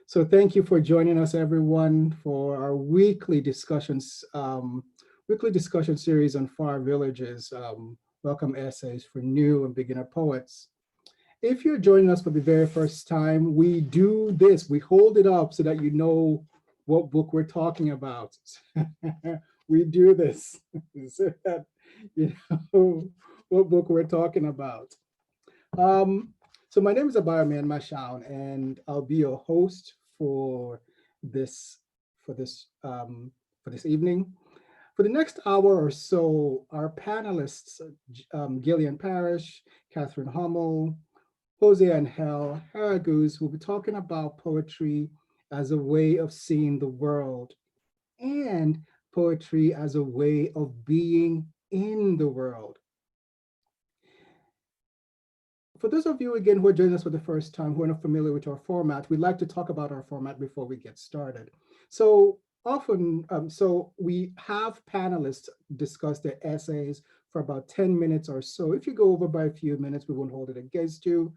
So thank you for joining us, everyone, for our weekly discussion series on Far Villages, Welcome Essays for New and Beginner Poets. If you're joining us for the very first time, we do this. We hold it up so that you know what book we're talking about. We do this so that you know what book we're talking about. So my name is Abayomi Animashaun, and I'll be your host for this for this for this evening. For the next hour or so, our panelists, Gillian Parrish, Kathryn Hummel, Jose Angel Araguz, will be talking about poetry as a way of seeing the world and poetry as a way of being in the world. For those of you, again, who are joining us for the first time, who are not familiar with our format, we'd like to talk about our format before we get started. So we have panelists discuss their essays for about 10 minutes or so. If you go over by a few minutes, we won't hold it against you.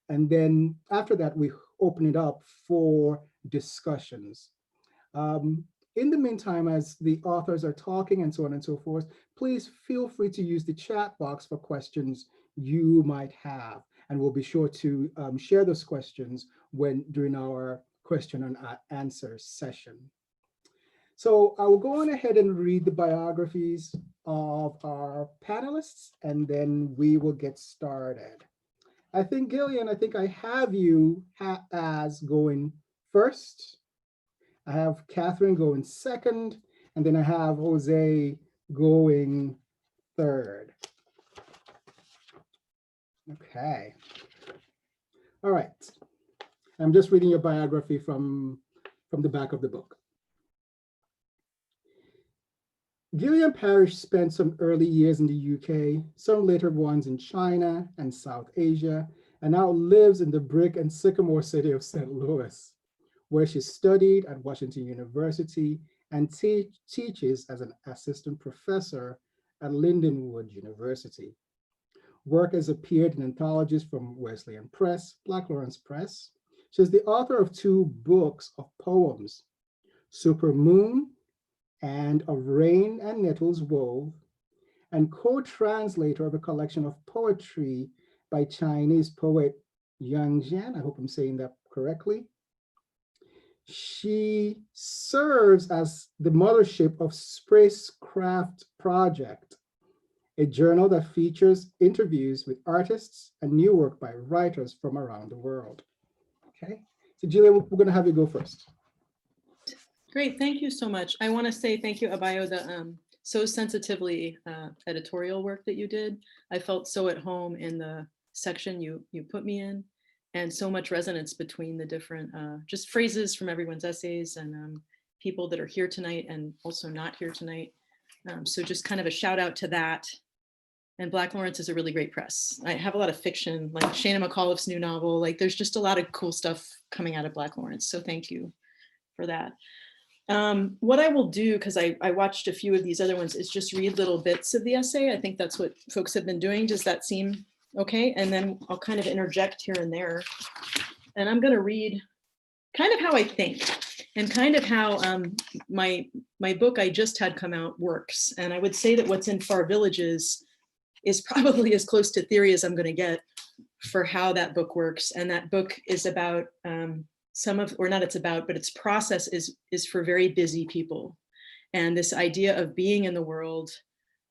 And then after that, we open it up for discussions. In the meantime, as the authors are talking and so on and so forth, please feel free to use the chat box for questions you might have. And we'll be sure to share those questions during our question and answer session. So I will go on ahead and read the biographies of our panelists, and then we will get started. I think, Gillian, I have you as going first. I have Kathryn going second, and then I have Jose going third. Okay. All right. I'm just reading your biography from the back of the book. Gillian Parrish spent some early years in the UK, some later ones in China and South Asia, and now lives in the brick and sycamore city of St. Louis, where she studied at Washington University and teaches as an assistant professor at Lindenwood University. Work has appeared in anthologies from Wesleyan Press, Black Lawrence Press. She's the author of 2 books of poems, Supermoon and Of Rain and Nettles Wove, and co-translator of a collection of poetry by Chinese poet Yang Jian. I hope I'm saying that correctly. She serves as the mothership of Spacecraft Project, a journal that features interviews with artists and new work by writers from around the world. Okay, so Julia, we're going to have you go first. Great, thank you so much. I want to say thank you, Abayo, the so sensitively editorial work that you did. I felt so at home in the section you put me in, and so much resonance between the different just phrases from everyone's essays and people that are here tonight and also not here tonight. So just kind of a shout out to that. And Black Lawrence is a really great press. I have a lot of fiction, like Shana McAuliffe's new novel. Like there's just a lot of cool stuff coming out of Black Lawrence. So thank you for that. What I will do, because I watched a few of these other ones, is just read little bits of the essay. I think that's what folks have been doing. Does that seem okay? And then I'll kind of interject here and there. And I'm going to read kind of how I think and kind of how my book I just had come out works. And I would say that what's in Far Villages is probably as close to theory as I'm going to get for how that book works. And that book is about but its process is for very busy people. And this idea of being in the world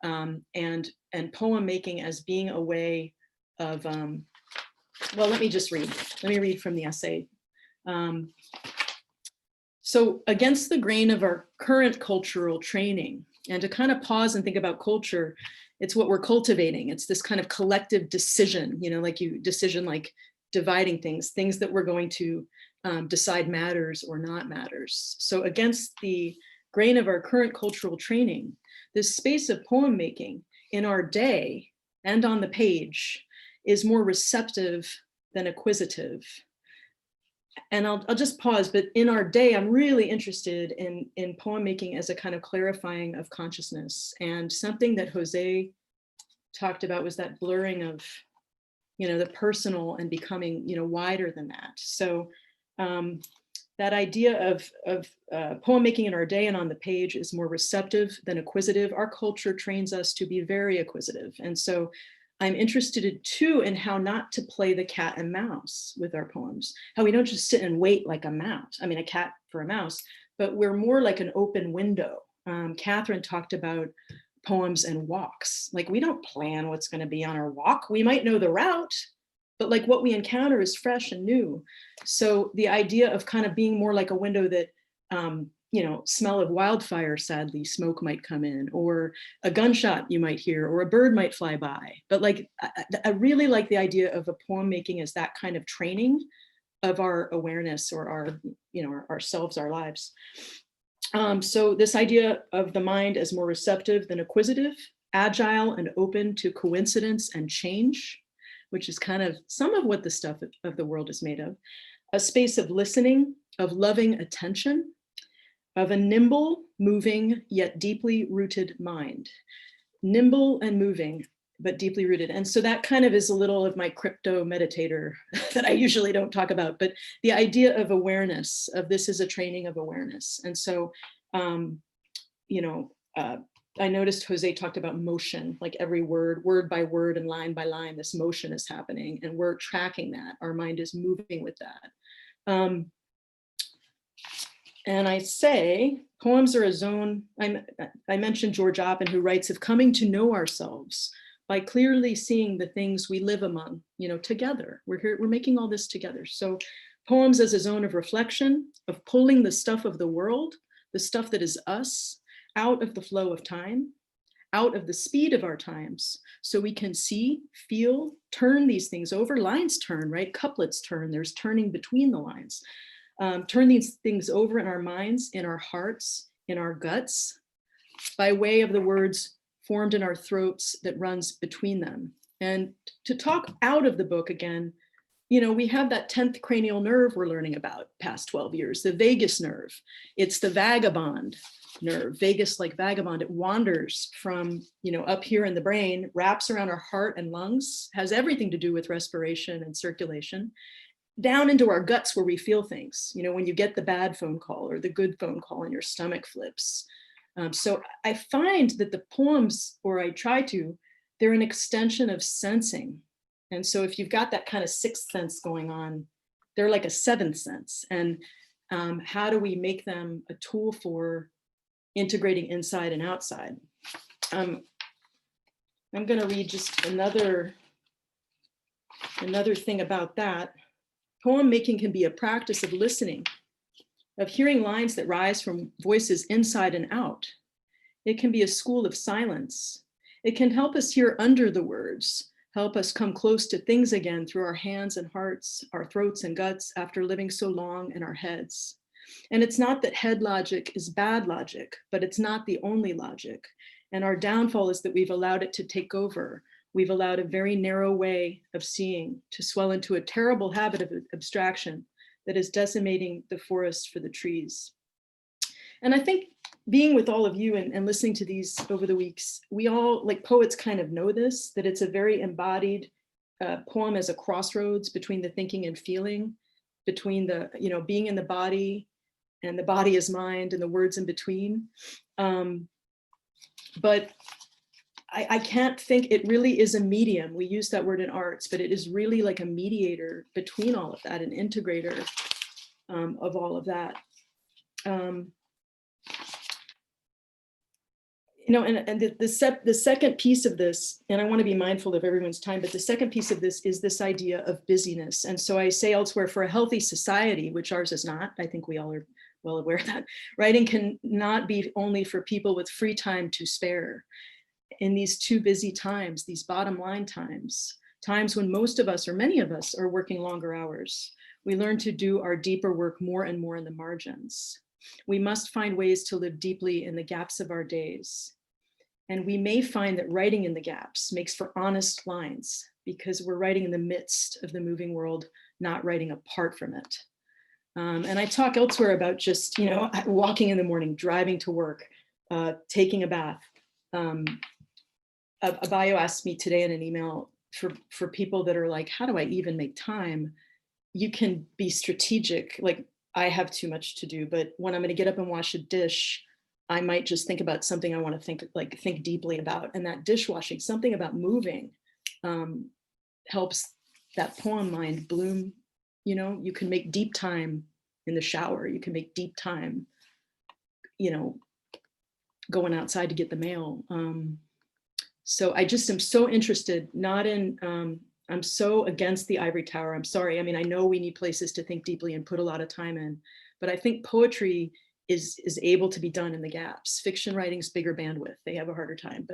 and poem making as being a way of, well, let me read from the essay. So against the grain of our current cultural training, and to kind of pause and think about culture, it's what we're cultivating. It's this kind of collective decision, like dividing things that we're going to decide matters or not matters. So against the grain of our current cultural training, this space of poem making in our day and on the page is more receptive than acquisitive. And I'll just pause, but in our day, I'm really interested in poem making as a kind of clarifying of consciousness. And something that Jose talked about was that blurring of, the personal and becoming, wider than that. So that idea of poem making in our day and on the page is more receptive than acquisitive. Our culture trains us to be very acquisitive. And so I'm interested too in how not to play the cat and mouse with our poems, how we don't just sit and wait like a mouse, I mean, a cat for a mouse, but we're more like an open window. Kathryn talked about poems and walks. Like, we don't plan what's going to be on our walk. We might know the route, but like what we encounter is fresh and new. So the idea of kind of being more like a window that, you know, smell of wildfire, sadly, smoke might come in, or a gunshot you might hear, or a bird might fly by. But like, I really like the idea of a poem making as that kind of training of our awareness, or our, you know, ourselves, our lives. So this idea of the mind as more receptive than acquisitive, agile and open to coincidence and change, which is kind of some of what the stuff of the world is made of. A space of listening, of loving attention, of a nimble, moving, yet deeply rooted mind. Nimble and moving, but deeply rooted. And so that kind of is a little of my crypto meditator that I usually don't talk about, but the idea of awareness, of this is a training of awareness. And so, you know, I noticed Jose talked about motion, like every word by word and line by line, this motion is happening, and we're tracking that. Our mind is moving with that. And I say, poems are a zone. I mentioned George Oppen, who writes of coming to know ourselves by clearly seeing the things we live among, you know, together. We're here, we're making all this together. So poems as a zone of reflection, of pulling the stuff of the world, the stuff that is us, out of the flow of time, out of the speed of our times, so we can see, feel, turn these things over. Lines turn, right? Couplets turn, there's turning between the lines. Turn these things over in our minds, in our hearts, in our guts, by way of the words formed in our throats that runs between them. And to talk out of the book again, you know, we have that 10th cranial nerve we're learning about past 12 years, the vagus nerve. It's the vagabond nerve, vagus like vagabond. It wanders from, you know, up here in the brain, wraps around our heart and lungs, has everything to do with respiration and circulation, down into our guts where we feel things, you know, when you get the bad phone call or the good phone call and your stomach flips. So I find that the poems, or I try to, they're an extension of sensing. And so if you've got that kind of sixth sense going on, they're like a seventh sense. And how do we make them a tool for integrating inside and outside? I'm going to read just another thing about that. Poem making can be a practice of listening, of hearing lines that rise from voices inside and out. It can be a school of silence. It can help us hear under the words, help us come close to things again through our hands and hearts, our throats and guts after living so long in our heads. And it's not that head logic is bad logic, but it's not the only logic. And our downfall is that we've allowed it to take over. We've allowed a very narrow way of seeing to swell into a terrible habit of abstraction that is decimating the forest for the trees. And I think being with all of you and listening to these over the weeks, we all, like poets, kind of know this, that it's a very embodied poem as a crossroads between the thinking and feeling, between the, you know, being in the body and the body is mind and the words in between. But I can't think, it really is a medium. We use that word in arts, but it is really like a mediator between all of that, an integrator of all of that. You know, and the second piece of this, and I want to be mindful of everyone's time, but the second piece of this is this idea of busyness. And so I say elsewhere, for a healthy society, which ours is not, I think we all are well aware of that, writing can not be only for people with free time to spare. In these too busy times, these bottom line times, times when most of us, or many of us, are working longer hours, we learn to do our deeper work more and more in the margins. We must find ways to live deeply in the gaps of our days. And we may find that writing in the gaps makes for honest lines, because we're writing in the midst of the moving world, not writing apart from it. And I talk elsewhere about just, you know, walking in the morning, driving to work, taking a bath. Abayo asked me today in an email for people that are like, how do I even make time? You can be strategic. Like, I have too much to do, but when I'm going to get up and wash a dish, I might just think about something I want to think deeply about. And that dishwashing, something about moving, helps that poem mind bloom. You know, you can make deep time in the shower. You can make deep time, you know, going outside to get the mail. So I just am so interested, not in, I'm so against the ivory tower. I'm sorry. I mean, I know we need places to think deeply and put a lot of time in, but I think poetry is able to be done in the gaps. Fiction writing's bigger bandwidth. They have a harder time,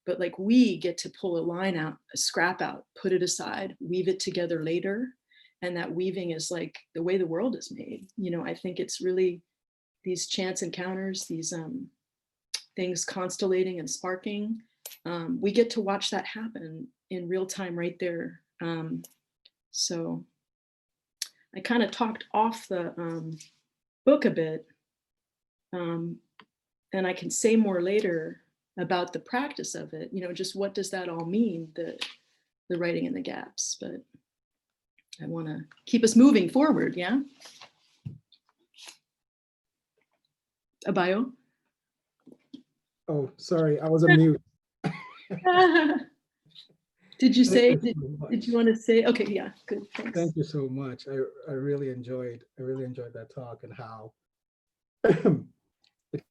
but like we get to pull a line out, a scrap out, put it aside, weave it together later. And that weaving is like the way the world is made. You know, I think it's really these chance encounters, these things constellating and sparking. We get to watch that happen in real time right there. So I kind of talked off the book a bit, and I can say more later about the practice of it, you know, just what does that all mean, the writing in the gaps, but I want to keep us moving forward, yeah? Abayo? Oh, sorry, I was on mute. Did you say, Thank you so did you much. want to say? Okay, yeah, good, thanks. Thank you so much. I really enjoyed that talk and how it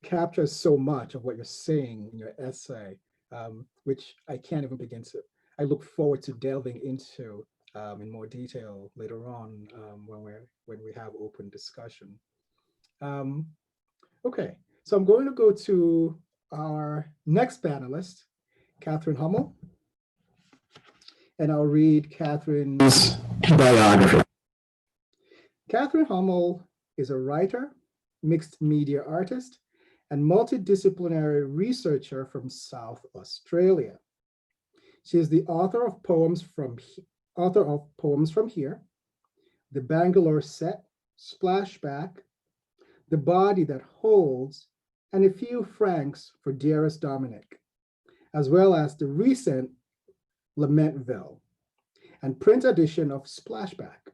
captures so much of what you're saying in your essay, which I can't even begin to. I look forward to delving into in more detail later on when we have open discussion. Okay, so I'm going to go to our next panelist, Kathryn Hummel, and I'll read Kathryn's biography. Kathryn Hummel is a writer, mixed media artist, and multidisciplinary researcher from South Australia. She is the author of Poems from Here, The Bangalore Set, Splashback, The Body That Holds, and A Few Francs for Dearest Dominic, as well as the recent Lamentville and print edition of Splashback.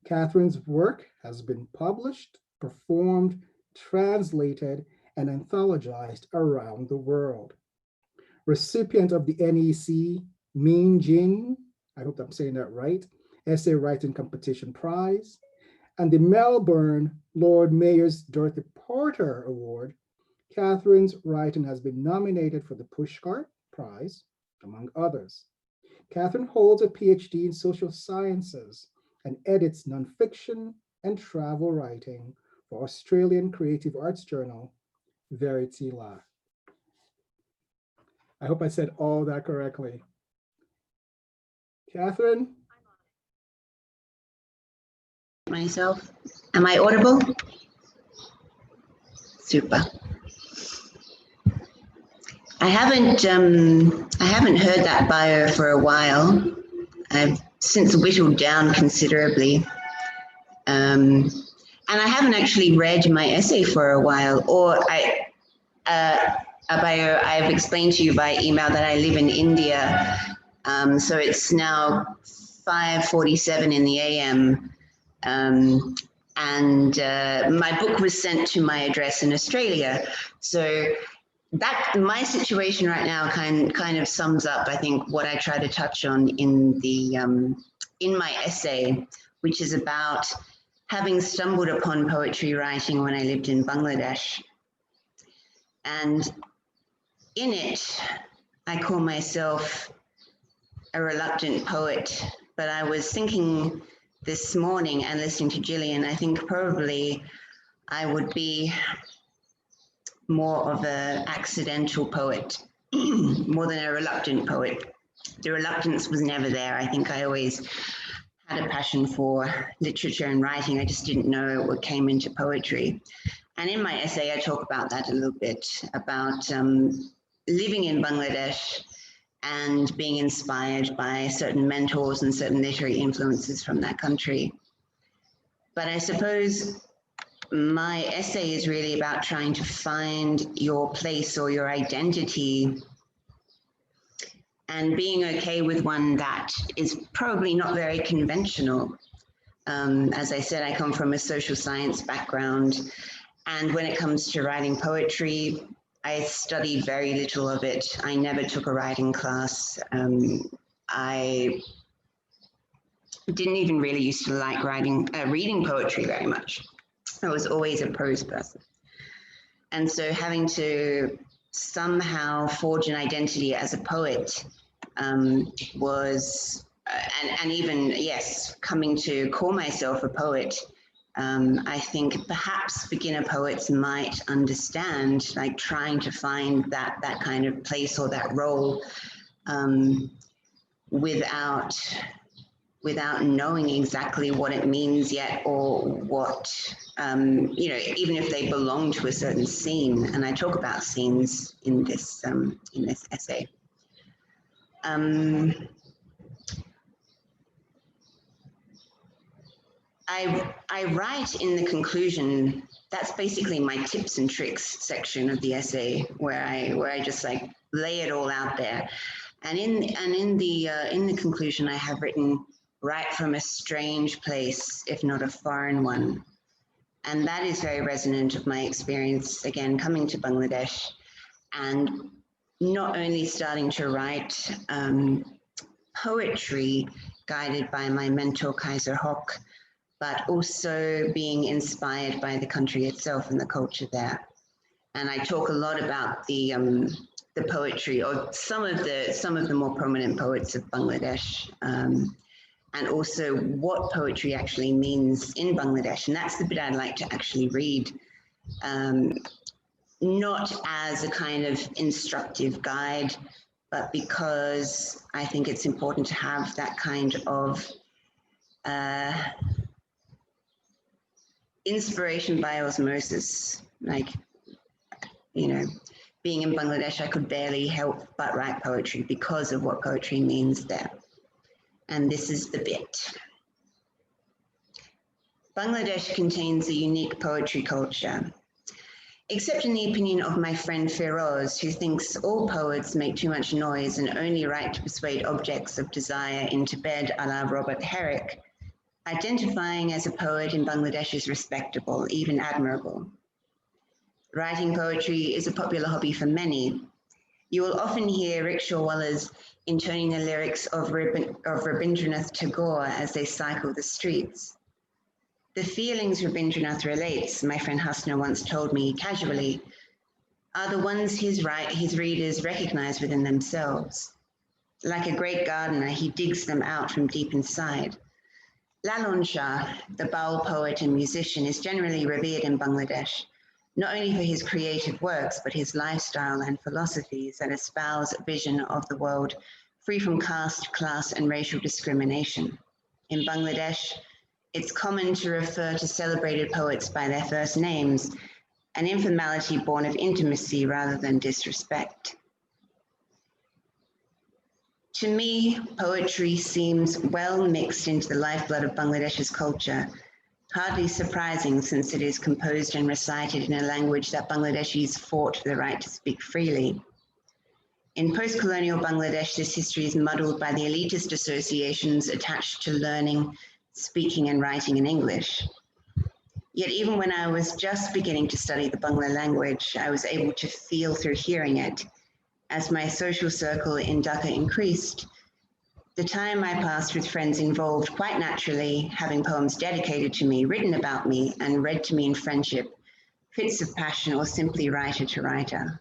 Kathryn's work has been published, performed, translated, and anthologized around the world. Recipient of the NEC Mean Jing, I hope I'm saying that right, Essay Writing Competition Prize, and the Melbourne Lord Mayor's Dorothy Porter Award. Kathryn's writing has been nominated for the Pushcart Prize, among others. Kathryn holds a PhD in social sciences and edits nonfiction and travel writing for Australian creative arts journal, Verity La. I hope I said all that correctly. Kathryn? Myself. Am I audible? Super. I haven't heard that bio for a while. I've since whittled down considerably. And I haven't actually read my essay for a while, or Abayo, I've explained to you by email that I live in India. So it's now 5:47 in the AM. And my book was sent to my address in Australia. So that my situation right now kind of sums up, I think, what I try to touch on in the in my essay, which is about having stumbled upon poetry writing when I lived in Bangladesh. And in it, I call myself a reluctant poet, but I was thinking this morning and listening to Gillian, I think probably I would be more of an accidental poet, more than a reluctant poet. The reluctance was never there. I think I always had a passion for literature and writing. I just didn't know what came into poetry. And in my essay, I talk about that a little bit, about living in Bangladesh and being inspired by certain mentors and certain literary influences from that country. But I suppose my essay is really about trying to find your place or your identity and being okay with one that is probably not very conventional. As I said, I come from a social science background, and when it comes to writing poetry, I studied very little of it. I never took a writing class. I didn't even really used to like reading poetry very much. I was always a prose person. And so having to somehow forge an identity as a poet was, and even, yes, coming to call myself a poet, I think perhaps beginner poets might understand, like trying to find that kind of place or that role without knowing exactly what it means yet, or what, even if they belong to a certain scene. And I talk about scenes in this essay. I write in the conclusion. That's basically my tips and tricks section of the essay, where I just like lay it all out there. And in the conclusion, I have written, "Write from a strange place, if not a foreign one." And that is very resonant of my experience, again, coming to Bangladesh and not only starting to write poetry guided by my mentor, Kaiser Hock, but also being inspired by the country itself and the culture there. And I talk a lot about the poetry, or some of the more prominent poets of Bangladesh, and also what poetry actually means in Bangladesh. And that's the bit I'd like to actually read, not as a kind of instructive guide, but because I think it's important to have that kind of inspiration by osmosis. Like, being in Bangladesh, I could barely help but write poetry because of what poetry means there. And this is the bit. Bangladesh contains a unique poetry culture. Except in the opinion of my friend Feroz, who thinks all poets make too much noise and only write to persuade objects of desire into bed, a la Robert Herrick, identifying as a poet in Bangladesh is respectable, even admirable. Writing poetry is a popular hobby for many. You will often hear rickshawwallas intoning the lyrics of Rabindranath Tagore as they cycle the streets. The feelings Rabindranath relates, my friend Hasna once told me casually, are the ones his readers recognize within themselves. Like a great gardener, he digs them out from deep inside. Lalon Shah, the Baul poet and musician, is generally revered in Bangladesh, not only for his creative works, but his lifestyle and philosophies that espouse a vision of the world free from caste, class, and racial discrimination. In Bangladesh, it's common to refer to celebrated poets by their first names, an informality born of intimacy rather than disrespect. To me, poetry seems well mixed into the lifeblood of Bangladesh's culture, hardly surprising since it is composed and recited in a language that Bangladeshis fought for the right to speak freely. In post-colonial Bangladesh, this history is muddled by the elitist associations attached to learning, speaking and writing in English. Yet even when I was just beginning to study the Bangla language, I was able to feel through hearing it. As my social circle in Dhaka increased, the time I passed with friends involved quite naturally having poems dedicated to me, written about me, and read to me in friendship, fits of passion, or simply writer to writer.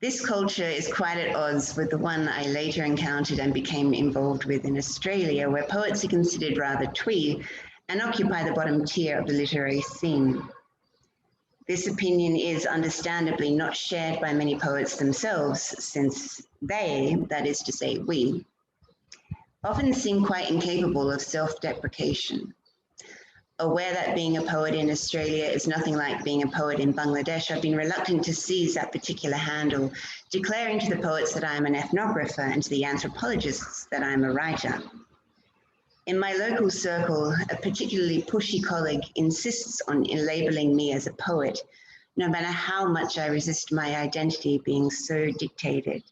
This culture is quite at odds with the one I later encountered and became involved with in Australia, where poets are considered rather twee and occupy the bottom tier of the literary scene. This opinion is understandably not shared by many poets themselves, since they, that is to say we, often seem quite incapable of self-deprecation. Aware that being a poet in Australia is nothing like being a poet in Bangladesh, I've been reluctant to seize that particular handle, declaring to the poets that I am an ethnographer and to the anthropologists that I am a writer. In my local circle, a particularly pushy colleague insists on labeling me as a poet, no matter how much I resist my identity being so dictated.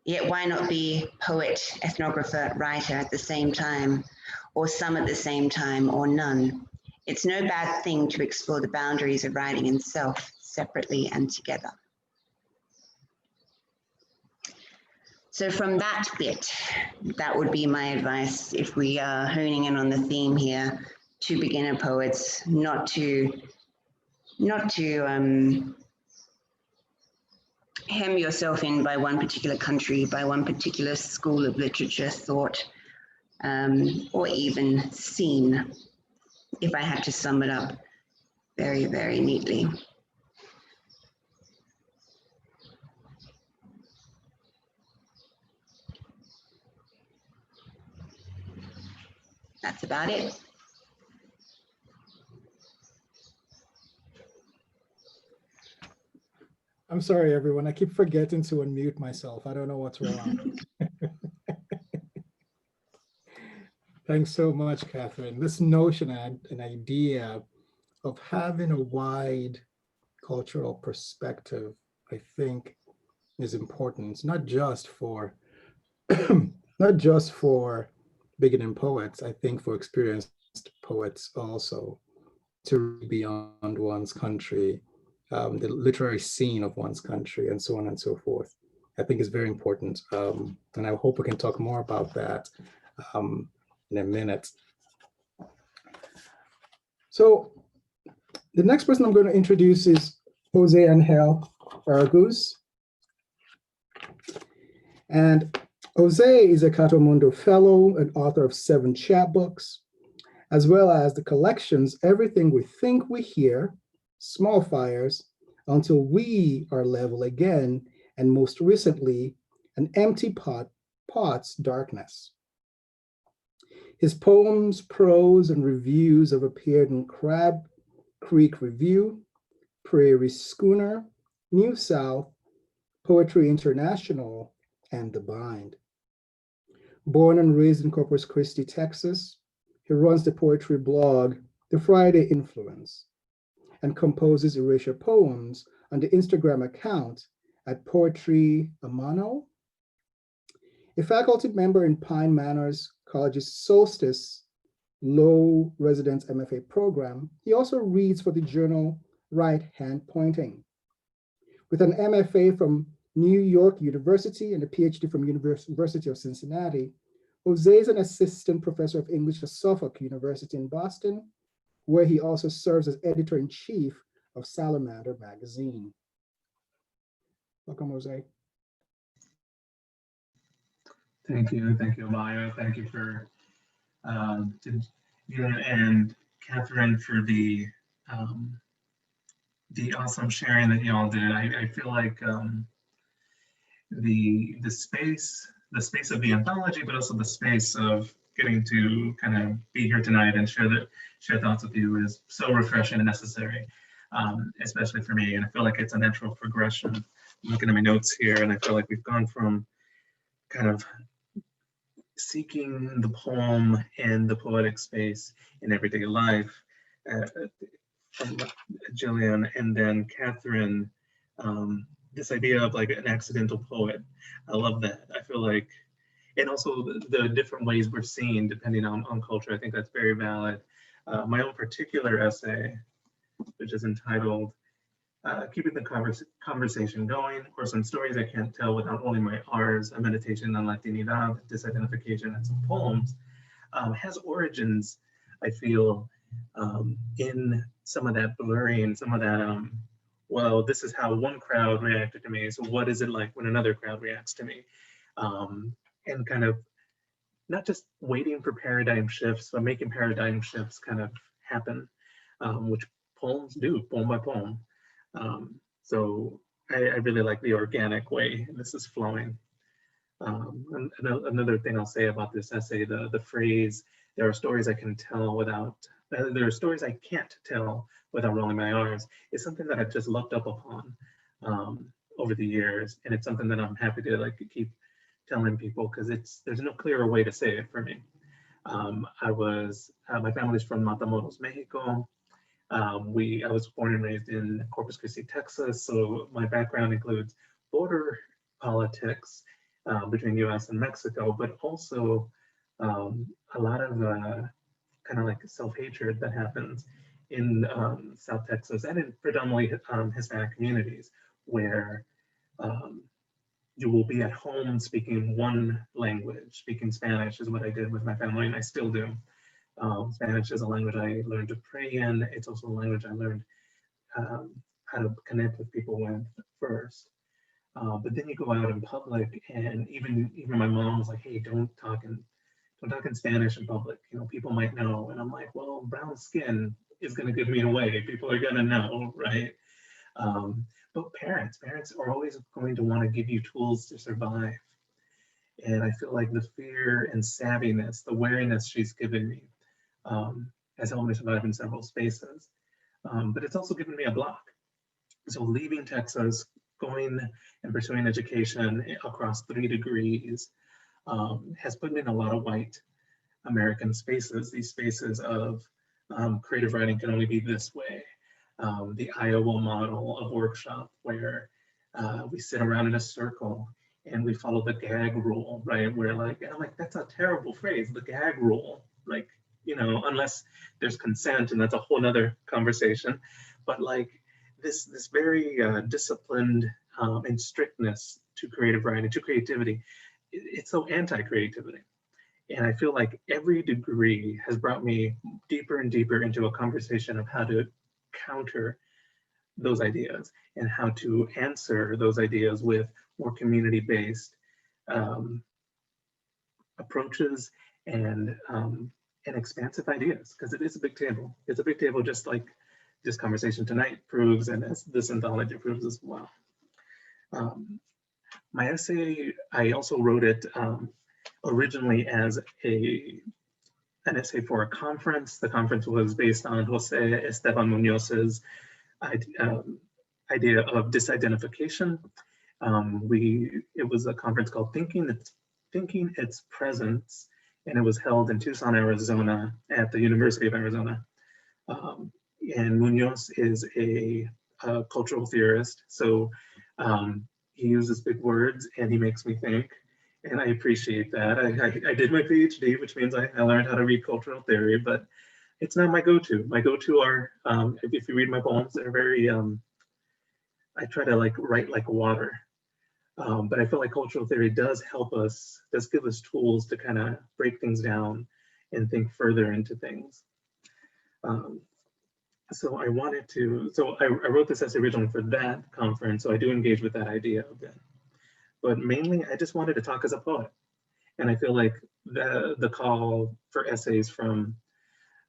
Yet why not be poet, ethnographer, writer at the same time, or some at the same time, or none? It's no bad thing to explore the boundaries of writing and self separately and together. So from that bit, that would be my advice if we are honing in on the theme here to beginner poets, not to hem yourself in by one particular country, by one particular school of literature, thought, or even scene, if I had to sum it up very, very neatly. That's about it. I'm sorry, everyone. I keep forgetting to unmute myself. I don't know what's wrong. Thanks so much, Kathryn. This notion and an idea of having a wide cultural perspective, I think, is important, not just for not just for beginning poets, I think for experienced poets also, to read beyond one's country, the literary scene of one's country, and so on and so forth. I think is very important. And I hope we can talk more about that in a minute. So the next person I'm going to introduce is Jose Angel Araguz. And Jose is a Cato Mundo Fellow and author of 7 chapbooks, as well as the collections Everything We Think We Hear, Small Fires, Until We Are Level Again, and most recently, An Empty Pot's Darkness. His poems, prose, and reviews have appeared in Crab Creek Review, Prairie Schooner, New South, Poetry International, and The Bind. Born and raised in Corpus Christi, Texas, he runs the poetry blog, The Friday Influence, and composes erasure poems on the Instagram account at Poetry Amano. A faculty member in Pine Manor's College's Solstice Low Residence MFA program, he also reads for the journal Right Hand Pointing. With an MFA from New York University and a PhD from University of Cincinnati, Jose is an assistant professor of English at Suffolk University in Boston, where he also serves as editor-in-chief of Salamander magazine. Welcome, Jose. Thank you, Abayo. Thank you for you and Kathryn for the awesome sharing that y'all did. I feel like the space of the anthology, but also the space of getting to kind of be here tonight and share thoughts with you is so refreshing and necessary, especially for me. And I feel like it's a natural progression. I'm looking at my notes here, and I feel like we've gone from kind of seeking the poem and the poetic space in everyday life from Gillian, and then Kathryn, this idea of like an accidental poet. I love that. I feel like, and also the different ways we're seen depending on culture. I think that's very valid. My own particular essay, which is entitled Keeping the Conversation Going, or Some Stories I Can't Tell Without Rolling My R's, a meditation on Latinidad, disidentification, and some poems, has origins, I feel, in some of that blurring, some of that, well, this is how one crowd reacted to me, so what is it like when another crowd reacts to me? And kind of not just waiting for paradigm shifts, but making paradigm shifts kind of happen, which poems do, poem by poem. So I really like the organic way this is flowing. And another thing I'll say about this essay, the phrase, there are stories I can tell without, there are stories I can't tell without rolling my R's, is something that I've just looked up upon over the years. And it's something that I'm happy to like keep telling people, because there's no clearer way to say it for me. My family's from Matamoros, Mexico. I was born and raised in Corpus Christi, Texas, so my background includes border politics, between US and Mexico, but also a lot of kind of like self-hatred that happens in South Texas and in predominantly Hispanic communities, where you will be at home speaking one language. Speaking Spanish is what I did with my family, and I still do. Spanish is a language I learned to pray in. It's also a language I learned how to connect with people with first. But then you go out in public, and even my mom was like, "Hey, don't talk in Spanish in public. You know, people might know." And I'm like, "Well, brown skin is going to give me away. People are going to know, right?" But parents are always going to want to give you tools to survive. And I feel like the fear and savviness, the wariness she's given me, has helped me survive in several spaces. But it's also given me a block. So leaving Texas, going and pursuing education across 3 degrees has put me in a lot of white American spaces, these spaces of creative writing can only be this way. The Iowa model of workshop where we sit around in a circle and we follow the gag rule, right? Where like, and I'm like, that's a terrible phrase, the gag rule. Like, you know, unless there's consent, and that's a whole nother conversation. But like this very disciplined and strictness to creative writing, to creativity, it's so anti-creativity. And I feel like every degree has brought me deeper and deeper into a conversation of how to counter those ideas and how to answer those ideas with more community-based approaches and expansive ideas, because it is a big table. It's a big table, just like this conversation tonight proves, and as this anthology proves as well. My essay, I also wrote it originally as an essay for a conference. The conference was based on Jose Esteban Munoz's idea of disidentification. It was a conference called Thinking Its Presence, and it was held in Tucson, Arizona at the University of Arizona. And Munoz is a cultural theorist, so he uses big words and he makes me think, and I appreciate that. I did my PhD, which means I learned how to read cultural theory, but it's not my go-to. My go-to are, if you read my poems, they're very, I try to like write like water. But I feel like cultural theory does help us, does give us tools to kind of break things down and think further into things. So I wanted to, so I wrote this essay originally for that conference, so I do engage with that idea a bit. But mainly, I just wanted to talk as a poet. And I feel like the call for essays from,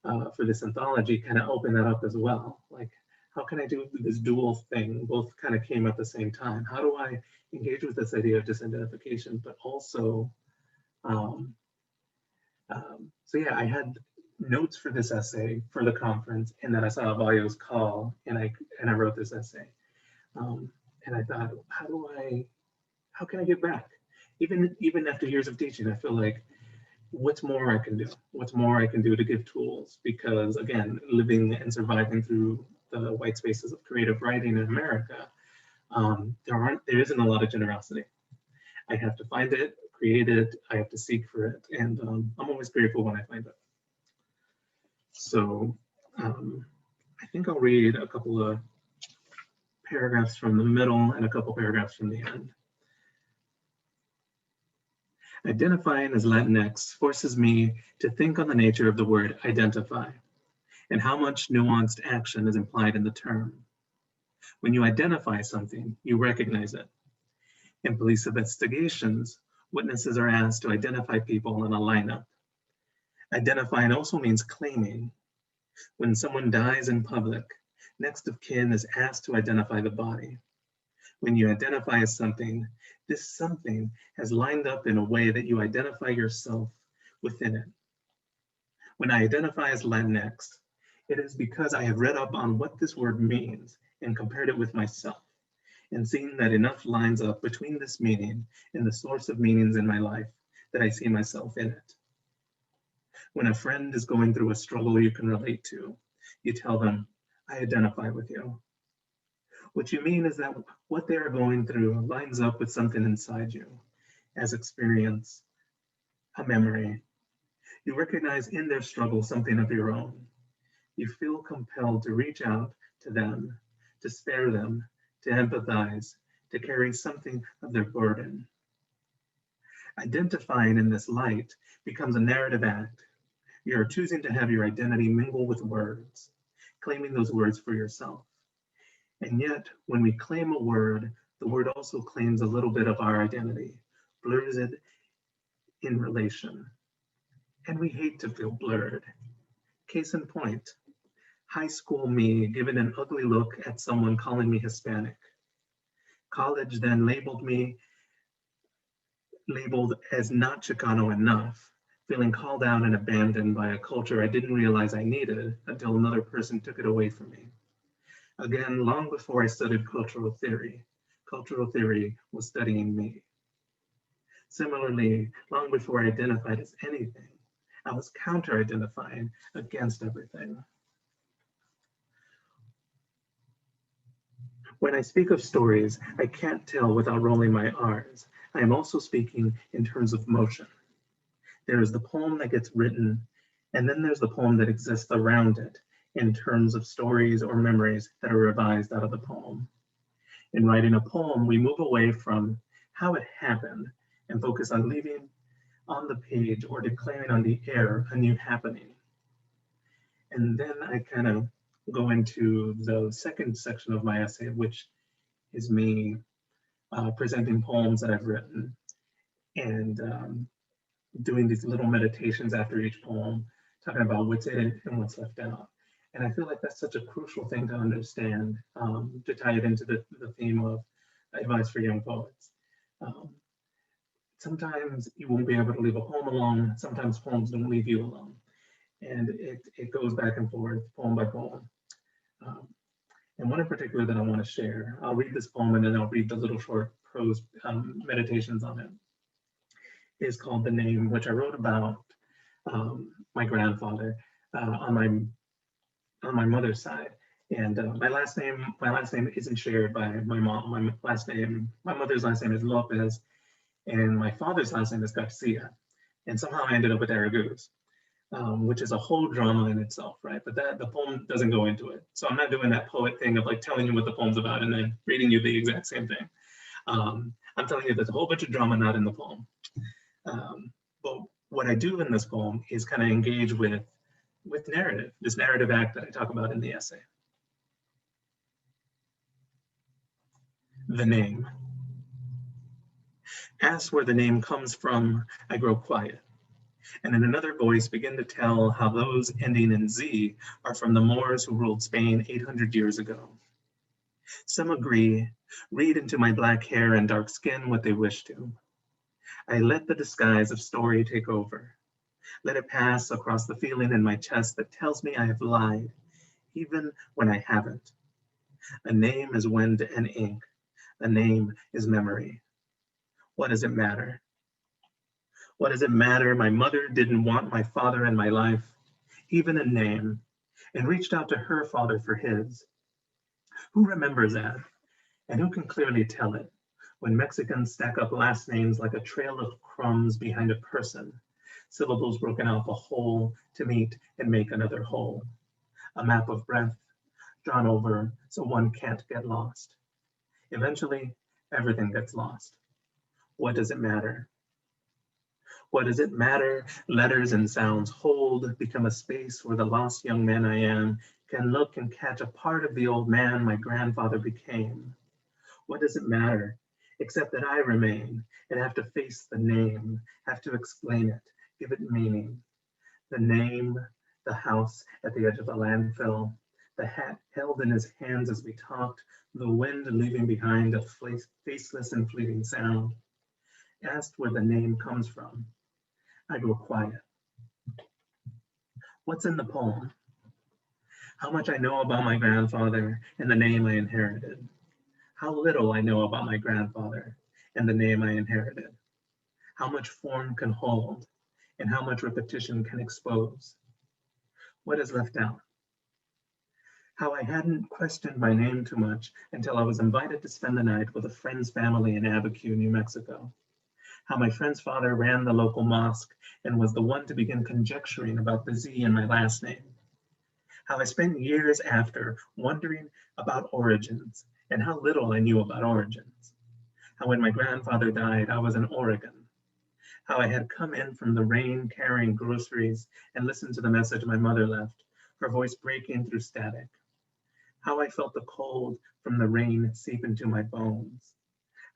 for this anthology kind of opened that up as well. Like, how can I do this dual thing? Both kind of came at the same time. How do I engage with this idea of disidentification, but also, so yeah, I had notes for this essay for the conference, and then I saw Abayo's call, and I wrote this essay. And I thought, how can I give back? Even after years of teaching, I feel like, what's more I can do? What's more I can do to give tools? Because again, living and surviving through the white spaces of creative writing in America, there isn't a lot of generosity. I have to find it, create it, I have to seek for it, and I'm always grateful when I find it. So I think I'll read a couple of paragraphs from the middle and a couple paragraphs from the end. Identifying as Latinx forces me to think on the nature of the word identify and how much nuanced action is implied in the term. When you identify something, you recognize it. In police investigations, witnesses are asked to identify people in a lineup. Identifying also means claiming. When someone dies in public, next of kin is asked to identify the body. When you identify as something, this something has lined up in a way that you identify yourself within it. When I identify as Latinx, it is because I have read up on what this word means and compared it with myself, and seen that enough lines up between this meaning and the source of meanings in my life that I see myself in it. When a friend is going through a struggle you can relate to, you tell them, I identify with you. What you mean is that what they are going through lines up with something inside you, as experience, a memory. You recognize in their struggle something of your own. You feel compelled to reach out to them, to spare them, to empathize, to carry something of their burden. Identifying in this light becomes a narrative act. You are choosing to have your identity mingle with words, claiming those words for yourself. And yet, when we claim a word, the word also claims a little bit of our identity, blurs it in relation. And we hate to feel blurred. Case in point, high school me giving an ugly look at someone calling me Hispanic. College then labeled as not Chicano enough, feeling called out and abandoned by a culture I didn't realize I needed until another person took it away from me. Again, long before I studied cultural theory was studying me. Similarly, long before I identified as anything, I was counter-identifying against everything. When I speak of stories, I can't tell without rolling my R's. I am also speaking in terms of motion. There is the poem that gets written, and then there's the poem that exists around it in terms of stories or memories that are revised out of the poem. In writing a poem, we move away from how it happened and focus on leaving on the page or declaring on the air a new happening. And then I kind of go into the second section of my essay, which is me presenting poems that I've written and doing these little meditations after each poem, talking about what's in it and what's left out. And I feel like that's such a crucial thing to understand, to tie it into the theme of advice for young poets. Sometimes you won't be able to leave a poem alone. Sometimes poems don't leave you alone. And it goes back and forth, poem by poem. And one in particular that I want to share, I'll read this poem and then I'll read the little short prose meditations on it, is called The Name, which I wrote about my grandfather on my mother's side. And my last name isn't shared by my mom. My mother's last name is Lopez, and my father's last name is Garcia. And somehow I ended up with Araguz, which is a whole drama in itself, right? But the poem doesn't go into it. So I'm not doing that poet thing of like telling you what the poem's about and then reading you the exact same thing. I'm telling you there's a whole bunch of drama not in the poem. But what I do in this poem is kind of engage with narrative, this narrative act that I talk about in the essay. The name. Ask where the name comes from, I grow quiet. And in another voice begin to tell how those ending in Z are from the Moors who ruled Spain 800 years ago. Some agree, read into my black hair and dark skin what they wish to. I let the disguise of story take over. Let it pass across the feeling in my chest that tells me I have lied, even when I haven't. A name is wind and ink. A name is memory. What does it matter? What does it matter? My mother didn't want my father in my life, even a name, and reached out to her father for his. Who remembers that? And who can clearly tell it when Mexicans stack up last names like a trail of crumbs behind a person, syllables broken out the whole to meet and make another whole, a map of breath drawn over so one can't get lost. Eventually, everything gets lost. What does it matter? What does it matter? Letters and sounds hold, become a space where the lost young man I am can look and catch a part of the old man my grandfather became. What does it matter? Except that I remain and have to face the name, have to explain it, give it meaning. The name, the house at the edge of the landfill, the hat held in his hands as we talked, the wind leaving behind a faceless and fleeting sound. Asked where the name comes from, I go quiet. What's in the poem? How much I know about my grandfather and the name I inherited. How little I know about my grandfather and the name I inherited. How much form can hold and how much repetition can expose. What is left out? How I hadn't questioned my name too much until I was invited to spend the night with a friend's family in Abayomi, New Mexico. how my friend's father ran the local mosque and was the one to begin conjecturing about the Z in my last name. How I spent years after wondering about origins and how little I knew about origins. How when my grandfather died, I was in Oregon. How I had come in from the rain carrying groceries and listened to the message my mother left, her voice breaking through static. How I felt the cold from the rain seep into my bones.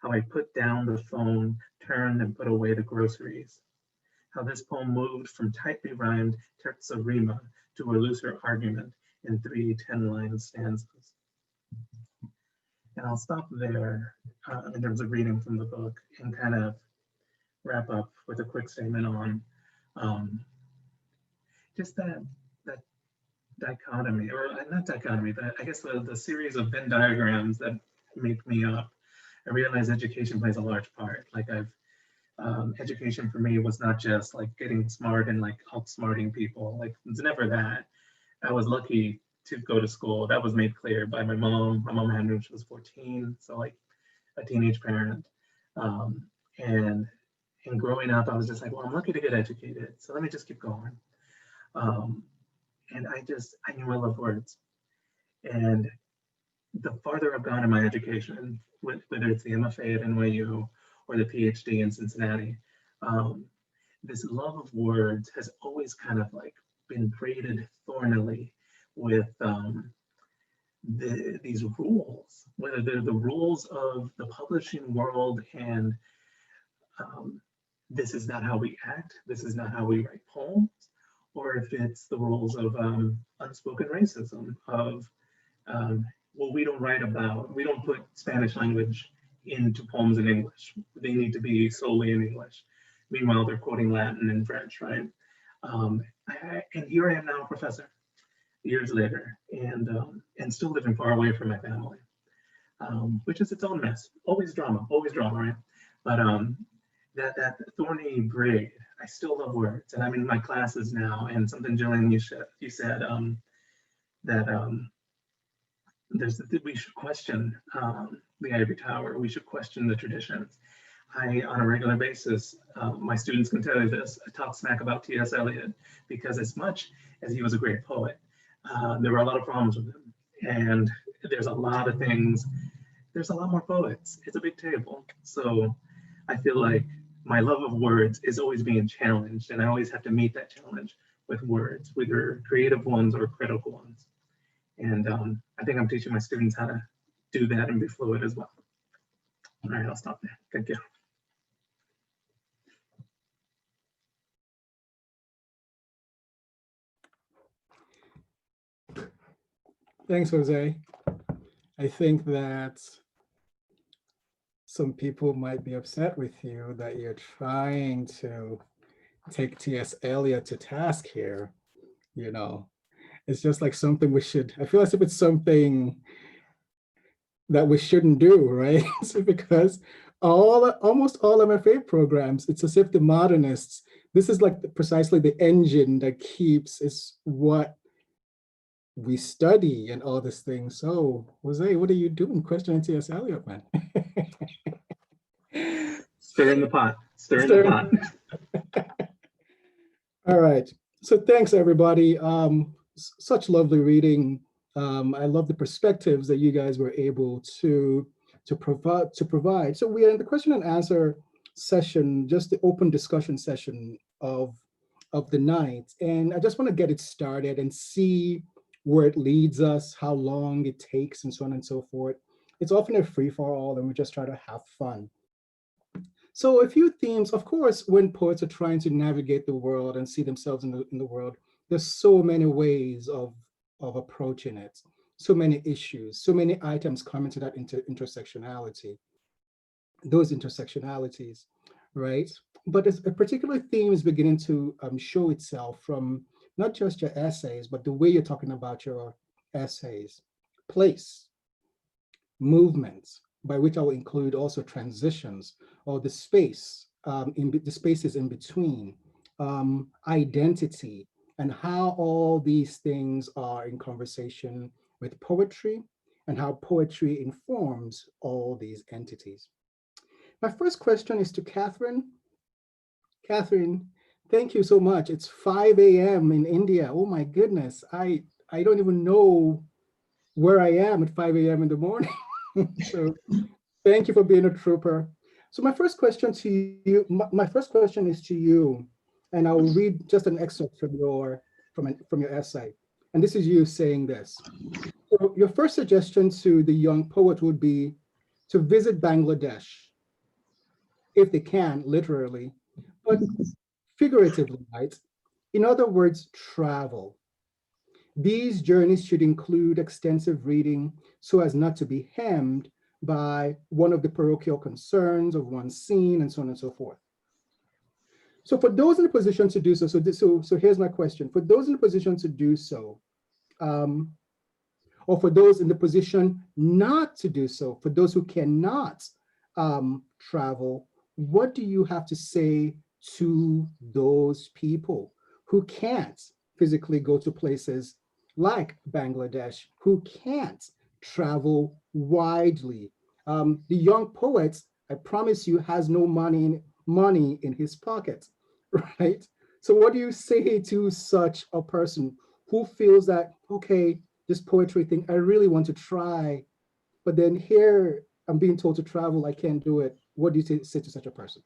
How I put down the phone, turned and put away the groceries. How this poem moved from tightly rhymed terza rima to a looser argument in 3 10-line stanzas. And I'll stop there in terms of reading from the book and kind of wrap up with a quick statement on just that dichotomy, or not dichotomy, but I guess the series of Venn diagrams that make me up. I realize education plays a large part. Like education for me was not just like getting smart and like outsmarting people. Like it's never that. I was lucky to go to school. That was made clear by my mom. My mom had me when she was 14, so like a teenage parent. And growing up, I was just like, well, I'm lucky to get educated, so let me just keep going. And I knew I loved words. And the farther I've gone in my education, whether it's the MFA at NYU or the PhD in Cincinnati, this love of words has always kind of like been braided thornily with these rules, whether they're the rules of the publishing world and this is not how we act, this is not how we write poems, or if it's the rules of unspoken racism, of, well, we don't put Spanish language into poems in English. They need to be solely in English. Meanwhile, they're quoting Latin and French, right? And here I am now, a professor, years later, and still living far away from my family, which is its own mess. Always drama, right? But that thorny braid, I still love words, and I'm in my classes now. And something, Gillian, you said that we should question the ivory tower. We should question the traditions. On a regular basis, my students can tell you this, I talk smack about T.S. Eliot because as much as he was a great poet, there were a lot of problems with him. And there's a lot of things, there's a lot more poets. It's a big table. So I feel like my love of words is always being challenged, and I always have to meet that challenge with words, whether creative ones or critical ones. And I think I'm teaching my students how to do that and be fluid as well. All right, I'll stop there. Thank you. Thanks, Jose. I think that some people might be upset with you that you're trying to take T.S. Eliot to task here. You know, it's just like something we should, I feel as if it's something that we shouldn't do, right? So because almost all MFA programs, it's as if the modernists, this is like precisely the engine that keeps, is what we study and all this thing. So Jose, what are you doing questioning T.S. Eliot, man? Stir in the pot, stir in the pot. All right, so thanks everybody. Such lovely reading. I love the perspectives that you guys were able to provide. So we are in the question and answer session, just the open discussion session of the night. And I just want to get it started and see where it leads us, how long it takes, and so on and so forth. It's often a free for all, and we just try to have fun. So a few themes, of course, when poets are trying to navigate the world and see themselves in the world, there's so many ways of approaching it, so many issues, so many items come into that intersectionality, those intersectionalities, right? But a particular theme is beginning to show itself from not just your essays, but the way you're talking about your essays, place, movements, by which I will include also transitions, or the space, the spaces in between, identity, and how all these things are in conversation with poetry, and how poetry informs all these entities. My first question is to Kathryn. Kathryn, thank you so much. It's 5 a.m. in India. Oh my goodness. I don't even know where I am at 5 a.m. in the morning. So thank you for being a trooper. So my first question to you, my first question is to you, and I'll read just an excerpt from your essay. And this is you saying this. So your first suggestion to the young poet would be to visit Bangladesh, if they can, literally, but figuratively, right? In other words, travel. These journeys should include extensive reading so as not to be hemmed by one of the parochial concerns of one scene and so on and so forth. So for those in a position to do so, so here's my question. For those in a position to do so, um, or for those in the position not to do so, for those who cannot travel, what do you have to say to those people who can't physically go to places like Bangladesh, who can't travel widely? The young poet, I promise you, has no money in his pocket, right? So what do you say to such a person who feels that, okay, this poetry thing, I really want to try, but then here I'm being told to travel, I can't do it. What do you say to such a person?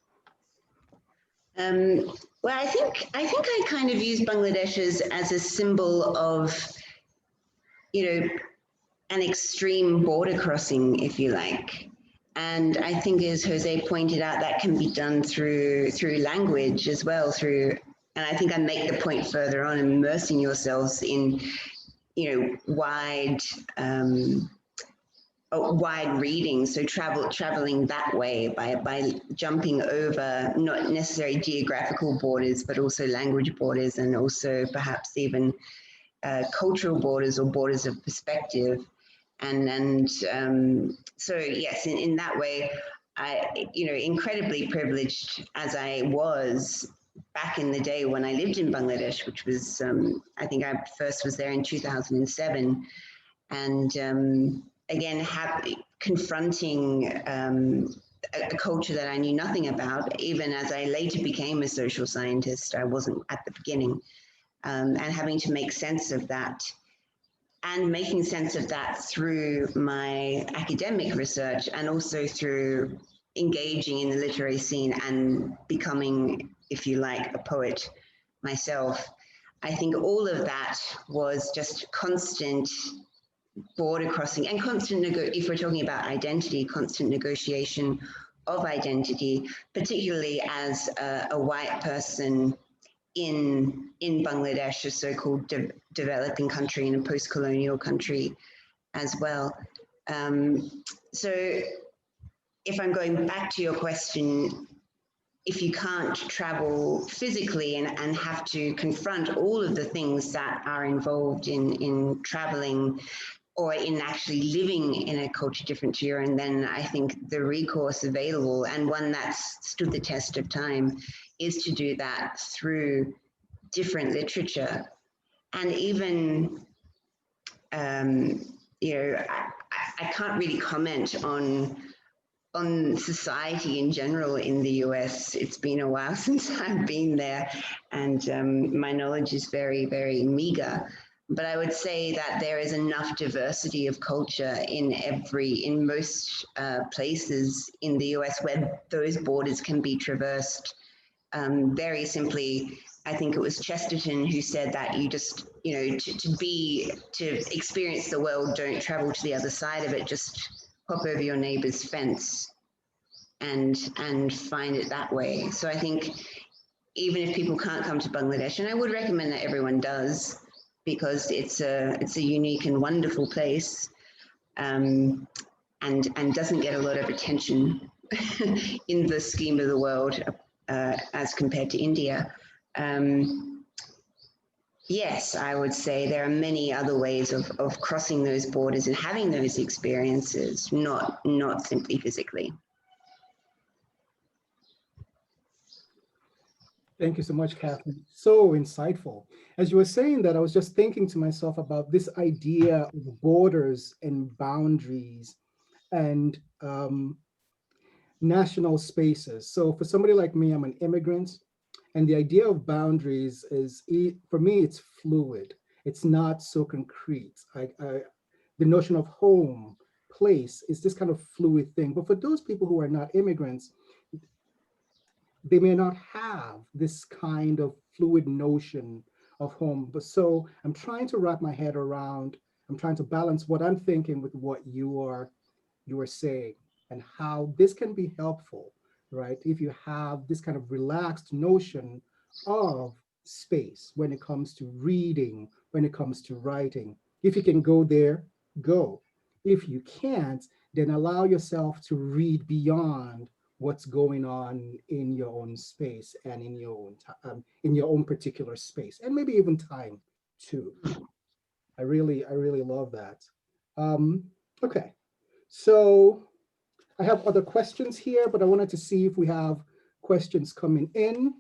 Well, I kind of use Bangladesh as a symbol of, an extreme border crossing, if you like. And I think, as Jose pointed out, that can be done through language as well. And I think I make the point further on, immersing yourselves in, wide reading. So traveling that way by jumping over not necessarily geographical borders, but also language borders, and also perhaps even cultural borders or borders of perspective. And so yes, in that way, I, incredibly privileged as I was back in the day when I lived in Bangladesh, which was, I think I first was there in 2007. And again, confronting a culture that I knew nothing about, even as I later became a social scientist. I wasn't at the beginning, and having to make sense of that. And making sense of that through my academic research, and also through engaging in the literary scene and becoming, if you like, a poet myself. I think all of that was just constant border crossing and constant, if we're talking about identity, constant negotiation of identity, particularly as a white person in Bangladesh, a so-called developing country and a post-colonial country as well. So if I'm going back to your question, if you can't travel physically and have to confront all of the things that are involved in traveling or in actually living in a culture different to your own, then I think the recourse available, and one that's stood the test of time, is to do that through different literature. And even, I can't really comment on society in general in the US. It's been a while since I've been there, and my knowledge is very, very meager. But I would say that there is enough diversity of culture in most places in the US where those borders can be traversed. Very simply, I think it was Chesterton who said that you just, to experience the world, don't travel to the other side of it, just hop over your neighbor's fence and find it that way. So I think even if people can't come to Bangladesh, and I would recommend that everyone does, because it's a unique and wonderful place, and doesn't get a lot of attention in the scheme of the world as compared to India. Yes, I would say there are many other ways of crossing those borders and having those experiences, not simply physically. Thank you so much, Kathryn. So insightful. As you were saying that, I was just thinking to myself about this idea of borders and boundaries and national spaces. So for somebody like me, I'm an immigrant And the idea of boundaries is, for me, it's fluid. It's not so concrete. The notion of home, place is this kind of fluid thing. But for those people who are not immigrants, they may not have this kind of fluid notion of home. But so I'm trying to wrap my head around, I'm trying to balance what I'm thinking with what you are saying, and how this can be helpful, right? If you have this kind of relaxed notion of space when it comes to reading, when it comes to writing. If you can go there, go. If you can't, then allow yourself to read beyond what's going on in your own space and in your own particular space, and maybe even time too. I really love that. Okay, so I have other questions here, but I wanted to see if we have questions coming in.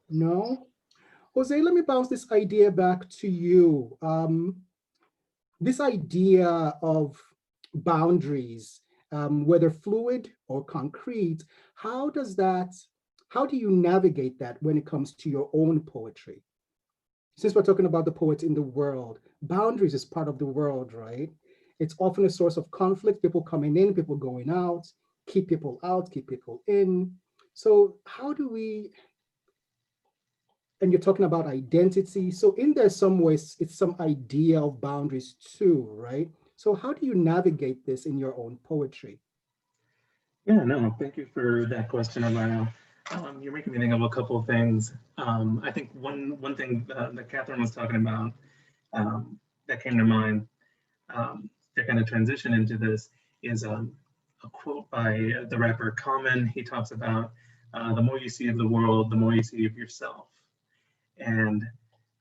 No? Jose, let me bounce this idea back to you. This idea of boundaries, whether fluid or concrete, how do you navigate that when it comes to your own poetry? Since we're talking about the poets in the world, boundaries is part of the world, right? It's often a source of conflict, people coming in, people going out, keep people out, keep people in. So how do we, and you're talking about identity. So in there some ways, it's some idea of boundaries too, right? So how do you navigate this in your own poetry? Yeah, no, thank you for that question, Abayo. You're making me think of a couple of things. I think one thing that Kathryn was talking about that came to mind to kind of transition into this is a quote by the rapper Common. He talks about the more you see of the world, the more you see of yourself. And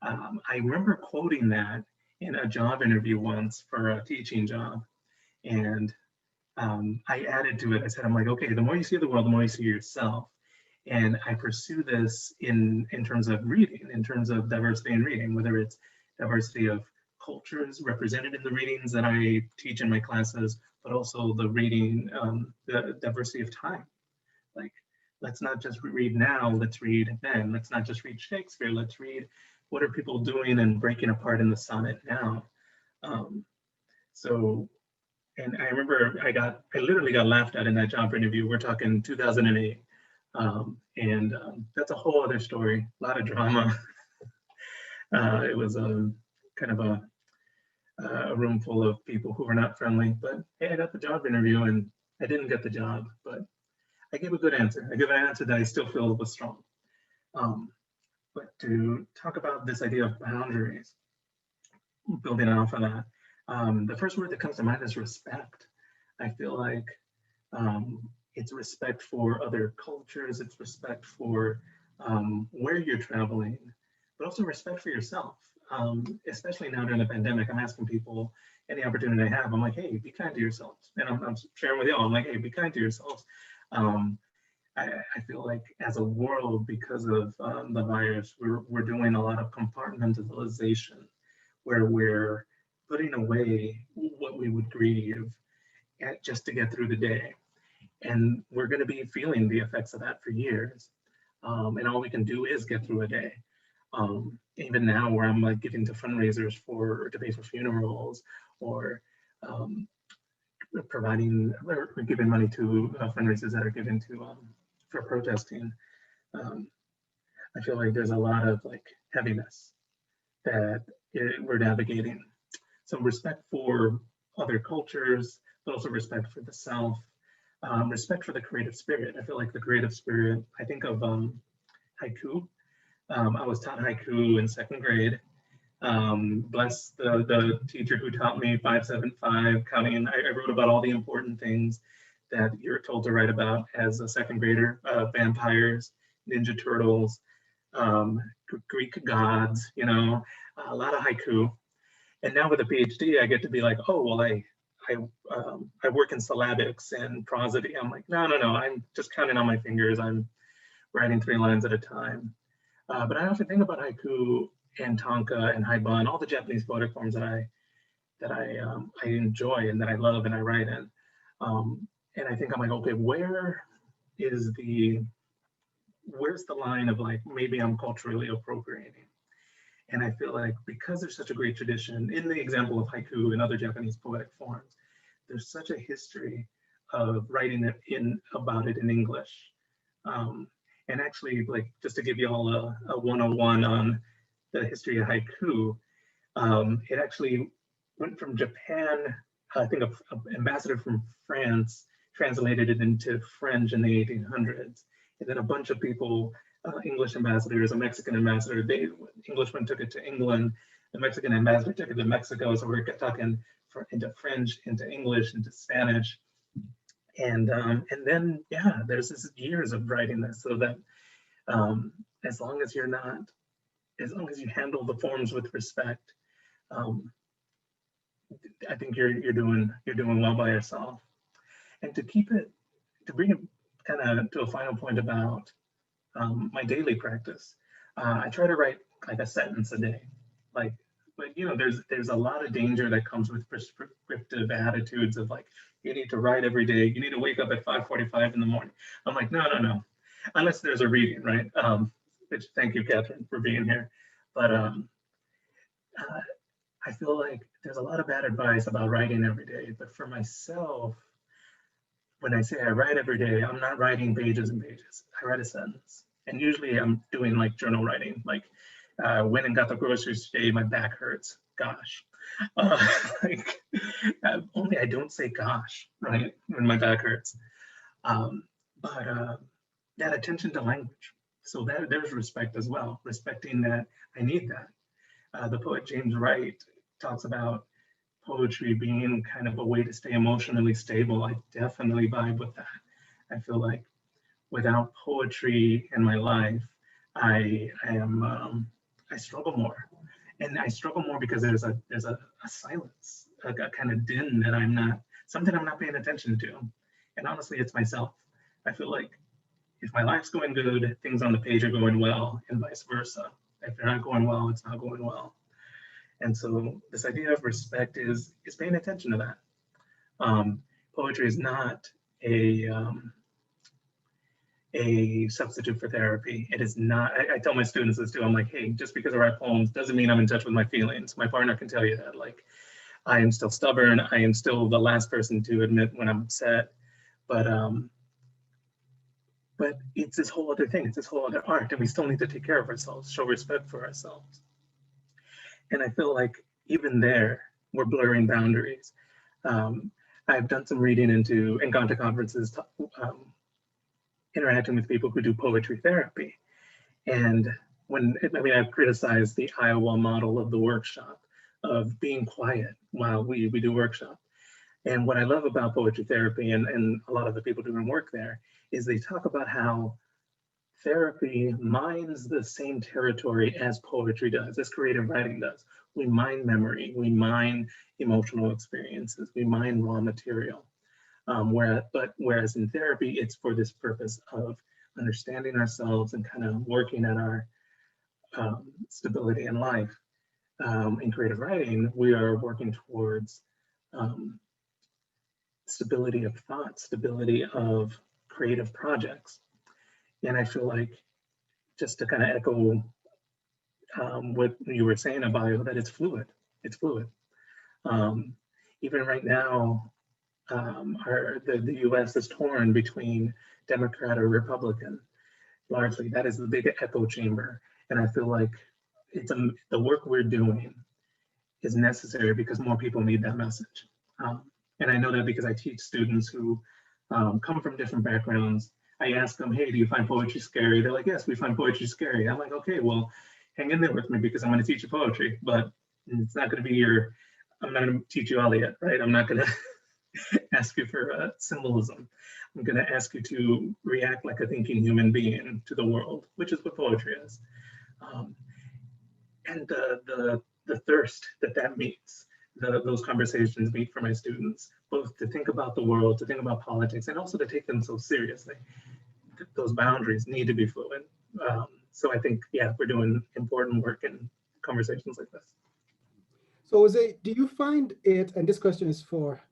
I remember quoting that in a job interview once for a teaching job. And I added to it, I said, I'm like, okay, the more you see of the world, the more you see yourself. And I pursue this in terms of reading, in terms of diversity in reading, whether it's diversity of cultures represented in the readings that I teach in my classes, but also the reading, the diversity of time. Like, let's not just read now, let's read then. Let's not just read Shakespeare, let's read what are people doing and breaking apart in the sonnet now. And I remember I literally got laughed at in that job interview. We're talking 2008. That's a whole other story, a lot of drama. It was kind of a room full of people who were not friendly, but hey, I got the job interview and I didn't get the job, but I gave a good answer. I gave an answer that I still feel was strong. But to talk about this idea of boundaries, building off of that, the first word that comes to mind is respect. I feel like it's respect for other cultures, it's respect for where you're traveling, but also respect for yourself. Especially now during the pandemic, I'm asking people any opportunity I have, I'm like, hey, be kind to yourselves. And I'm sharing with y'all, I'm like, hey, be kind to yourselves. I feel like as a world, because of the virus, we're doing a lot of compartmentalization, where we're putting away what we would grieve just to get through the day. And we're going to be feeling the effects of that for years. And all we can do is get through a day. Even now, where I'm like giving to fundraisers to pay for funerals, or providing or giving money to fundraisers that are given to for protesting. I feel like there's a lot of like heaviness that we're navigating. Some respect for other cultures, but also respect for the self, respect for the creative spirit. I feel like the creative spirit, I think of haiku. I was taught haiku in second grade. Bless the teacher who taught me 575 counting. I wrote about all the important things that you're told to write about as a second grader: vampires, Ninja Turtles, Greek gods, a lot of haiku. And now with a PhD, I get to be like, oh, well, I work in syllabics and prosody. I'm like, no, I'm just counting on my fingers. I'm writing 3 lines at a time. But I often think about haiku and tanka and haibun, all the Japanese poetic forms that I enjoy and that I love and I write in. And I think I'm like, okay, where is the where's the line of like, maybe I'm culturally appropriating? And I feel like because there's such a great tradition, in the example of haiku and other Japanese poetic forms, there's such a history of writing it about it in English. And actually, like, just to give you all a 101 on the history of haiku, it actually went from Japan. I think an ambassador from France translated it into French in the 1800s. And then a bunch of people, English ambassadors, a Mexican ambassador, Englishmen took it to England, the Mexican ambassador took it to Mexico. So we're talking into French, into English, into Spanish. And then, yeah, there's this years of writing this, so that as long as you handle the forms with respect, I think you're doing well by yourself. And to bring it kind of to a final point about my daily practice, I try to write like a sentence a day. Like, but you know, there's a lot of danger that comes with prescriptive attitudes of like, you need to write every day, you need to wake up at 5:45 in the morning. I'm like, no, unless there's a reading, right? Which, thank you, Kathryn, for being here. But I feel like there's a lot of bad advice about writing every day. But for myself, when I say I write every day, I'm not writing pages and pages. I write a sentence. And usually I'm doing like journal writing, like went and got the groceries today, my back hurts, gosh. Like, only I don't say gosh, right, when my back hurts. But that attention to language. So there's respect as well, respecting that I need that. The poet James Wright talks about poetry being kind of a way to stay emotionally stable. I definitely vibe with that. I feel like without poetry in my life, I struggle more. And I struggle more because there's a silence, a kind of din that something I'm not paying attention to. And honestly, it's myself. I feel like if my life's going good, things on the page are going well, and vice versa. If they're not going well, it's not going well. And so this idea of respect is paying attention to that. Poetry is not a substitute for therapy. It is not. I tell my students this too. I'm like, hey, just because I write poems doesn't mean I'm in touch with my feelings. My partner can tell you that. Like, I am still stubborn. I am still the last person to admit when I'm upset. But it's this whole other thing. It's this whole other art, and we still need to take care of ourselves, show respect for ourselves. And I feel like even there, we're blurring boundaries. I've done some reading and gone to conferences, interacting with people who do poetry therapy. And I've criticized the Iowa model of the workshop, of being quiet while we do workshop. And what I love about poetry therapy and a lot of the people doing work there is they talk about how therapy mines the same territory as poetry does, as creative writing does. We mine memory, we mine emotional experiences, we mine raw material. Whereas in therapy, it's for this purpose of understanding ourselves and kind of working at our stability in life. In creative writing, we are working towards stability of thought, stability of creative projects. And I feel like, just to kind of echo what you were saying, Abayo, that it's fluid. It's fluid. Even right now, the U.S. is torn between Democrat or Republican. Largely, that is the big echo chamber. And I feel like the work we're doing is necessary because more people need that message. And I know that because I teach students who come from different backgrounds. I ask them, hey, do you find poetry scary? They're like, yes, we find poetry scary. I'm like, okay, well, hang in there with me because I'm going to teach you poetry, but it's not going to be I'm not going to teach you Eliot, right? I'm not going to ask you for symbolism. I'm going to ask you to react like a thinking human being to the world, which is what poetry is. And the thirst that meets, those conversations meet for my students, both to think about the world, to think about politics, and also to take them so seriously. Those boundaries need to be fluid. So I think, yeah, we're doing important work in conversations like this. So Jose, do you find it, and this question is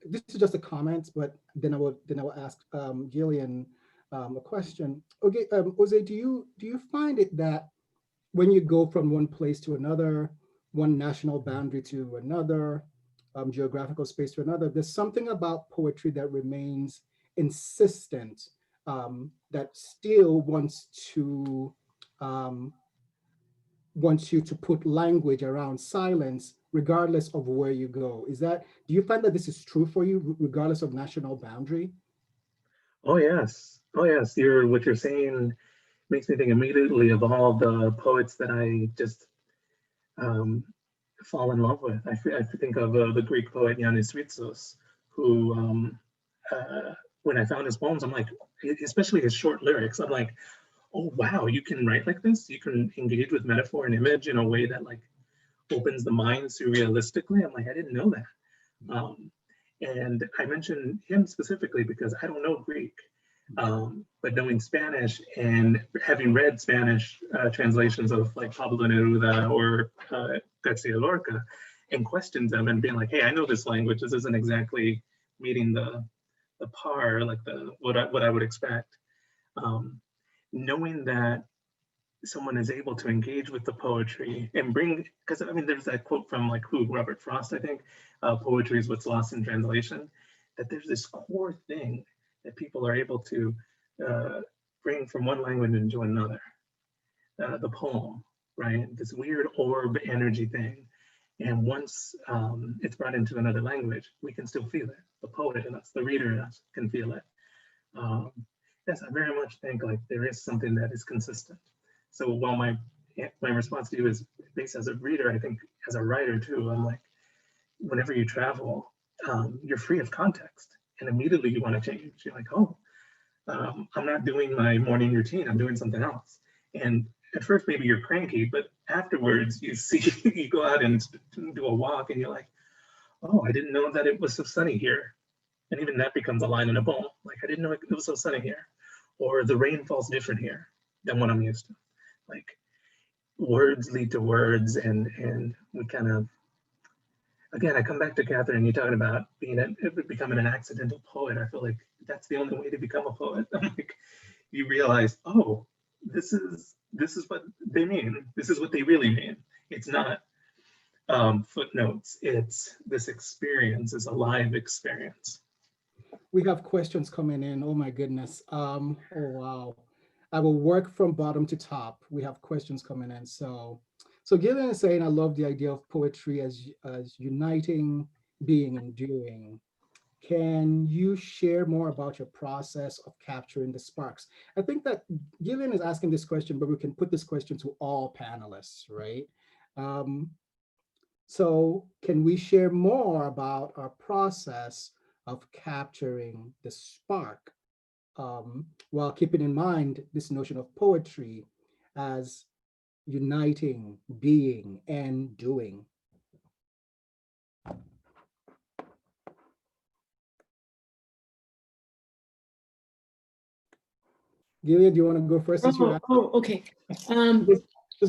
this is just a comment, but then I will ask Gillian, a question. Okay, Jose, do you find it that when you go from one place to another, one national boundary to another, geographical space to another, there's something about poetry that remains insistent, that still um, wants you to put language around silence, regardless of where you go. Do you find that this is true for you, regardless of national boundary? Oh yes, oh yes. What you're saying makes me think immediately of all the poets that I just um, fall in love with. I think of the Greek poet Yanis Ritsos, who, when I found his poems, I'm like, especially his short lyrics, I'm like, oh wow, you can write like this. You can engage with metaphor and image in a way that like opens the mind surrealistically. I'm like, I didn't know that. And I mentioned him specifically because I don't know Greek. But knowing Spanish and having read Spanish translations of like Pablo Neruda or Garcia Lorca and questioned them and being like, hey, I know this language. This isn't exactly meeting the par, like what I would expect. Knowing that someone is able to engage with the poetry and bring, because I mean, there's that quote from like Robert Frost, I think, poetry is what's lost in translation, that there's this core thing that people are able to bring from one language into another, the poem, right? This weird orb energy thing. And once it's brought into another language, we can still feel it. The poet in us, the reader in us can feel it. Yes, I very much think like there is something that is consistent. So while my response to you is based as a reader, I think as a writer too, I'm like, whenever you travel, you're free of context, and immediately you want to change. You're like, oh, I'm not doing my morning routine. I'm doing something else. And at first, maybe you're cranky, but afterwards, you see, you go out and do a walk, and you're like, oh, I didn't know that it was so sunny here. And even that becomes a line in a poem. Like, I didn't know it was so sunny here. Or the rain falls different here than what I'm used to. Like, words lead to words, and we kind of, again, I come back to Kathryn, you're talking about becoming an accidental poet. I feel like that's the only way to become a poet. Like, you realize, oh, this is what they mean. This is what they really mean. It's not footnotes. It's this experience is a live experience. We have questions coming in. Oh my goodness. Oh wow. I will work from bottom to top. We have questions coming in. So Gillian is saying, I love the idea of poetry as uniting, being, and doing. Can you share more about your process of capturing the sparks? I think that Gillian is asking this question, but we can put this question to all panelists, right? So can we share more about our process of capturing the spark, while keeping in mind this notion of poetry as uniting, being, and doing? Gillian, do you want to go first? Okay. Just gonna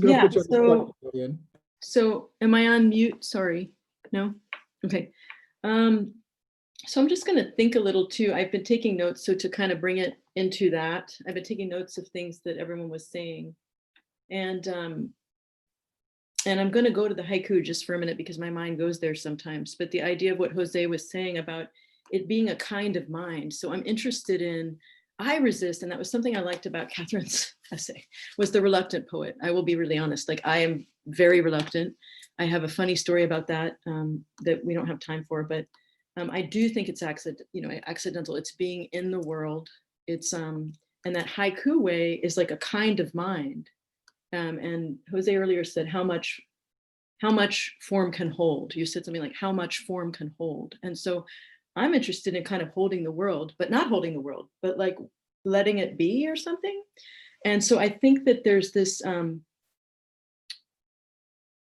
Yeah, put you on the spot, Gillian. So am I on mute? Sorry. No? Okay. So I'm just going to think a little too. I've been taking notes. So to kind of bring it into that, I've been taking notes of things that everyone was saying. And I'm going to go to the haiku just for a minute because my mind goes there sometimes. But the idea of what Jose was saying about it being a kind of mind. So I'm interested in, I resist, and that was something I liked about Kathryn's essay, was the reluctant poet. I will be really honest. Like, I am very reluctant. I have a funny story about that that we don't have time for, but I do think it's accidental. It's being in the world. It's and that haiku way is like a kind of mind. And Jose earlier said how much form can hold. You said something like how much form can hold. And so I'm interested in kind of holding the world, but not holding the world, but like letting it be or something. And so I think that there's this,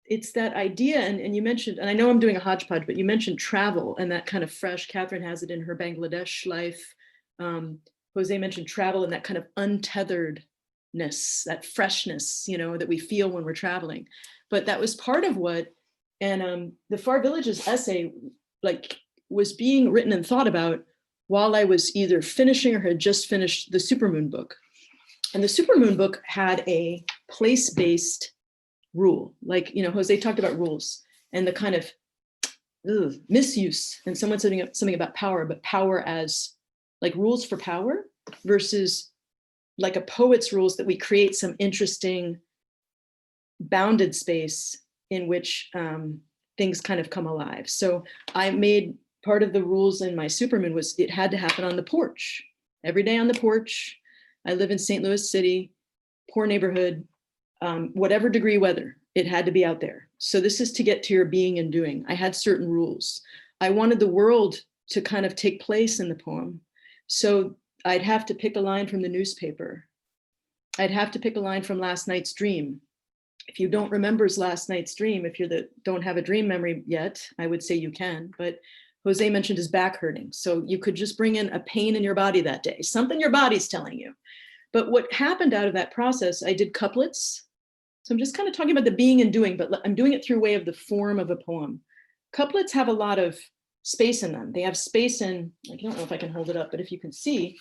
it's that idea, and you mentioned, and I know I'm doing a hodgepodge, but you mentioned travel and that kind of fresh, Kathryn has it in her Bangladesh life. Jose mentioned travel and that kind of untetheredness, that freshness, that we feel when we're traveling. But that was part of what, and the Far Villages essay, like, was being written and thought about while I was either finishing or had just finished the Supermoon book. And the Supermoon book had a place-based rule. Like, you know, Jose talked about rules and the kind of misuse, and someone said something about power, but power as like rules for power versus like a poet's rules that we create some interesting bounded space in which things kind of come alive. So I made part of the rules in my Supermoon was it had to happen on the porch, every day on the porch. I live in St. Louis City, poor neighborhood, whatever degree weather, it had to be out there. So this is to get to your being and doing. I had certain rules. I wanted the world to kind of take place in the poem. So I'd have to pick a line from the newspaper. I'd have to pick a line from last night's dream. If you don't remember last night's dream, if you don't have a dream memory yet, I would say you can, but Jose mentioned his back hurting. So you could just bring in a pain in your body that day, something your body's telling you. But what happened out of that process, I did couplets. So I'm just kind of talking about the being and doing, but I'm doing it through way of the form of a poem. Couplets have a lot of space in them. They have space in, I don't know if I can hold it up, but if you can see,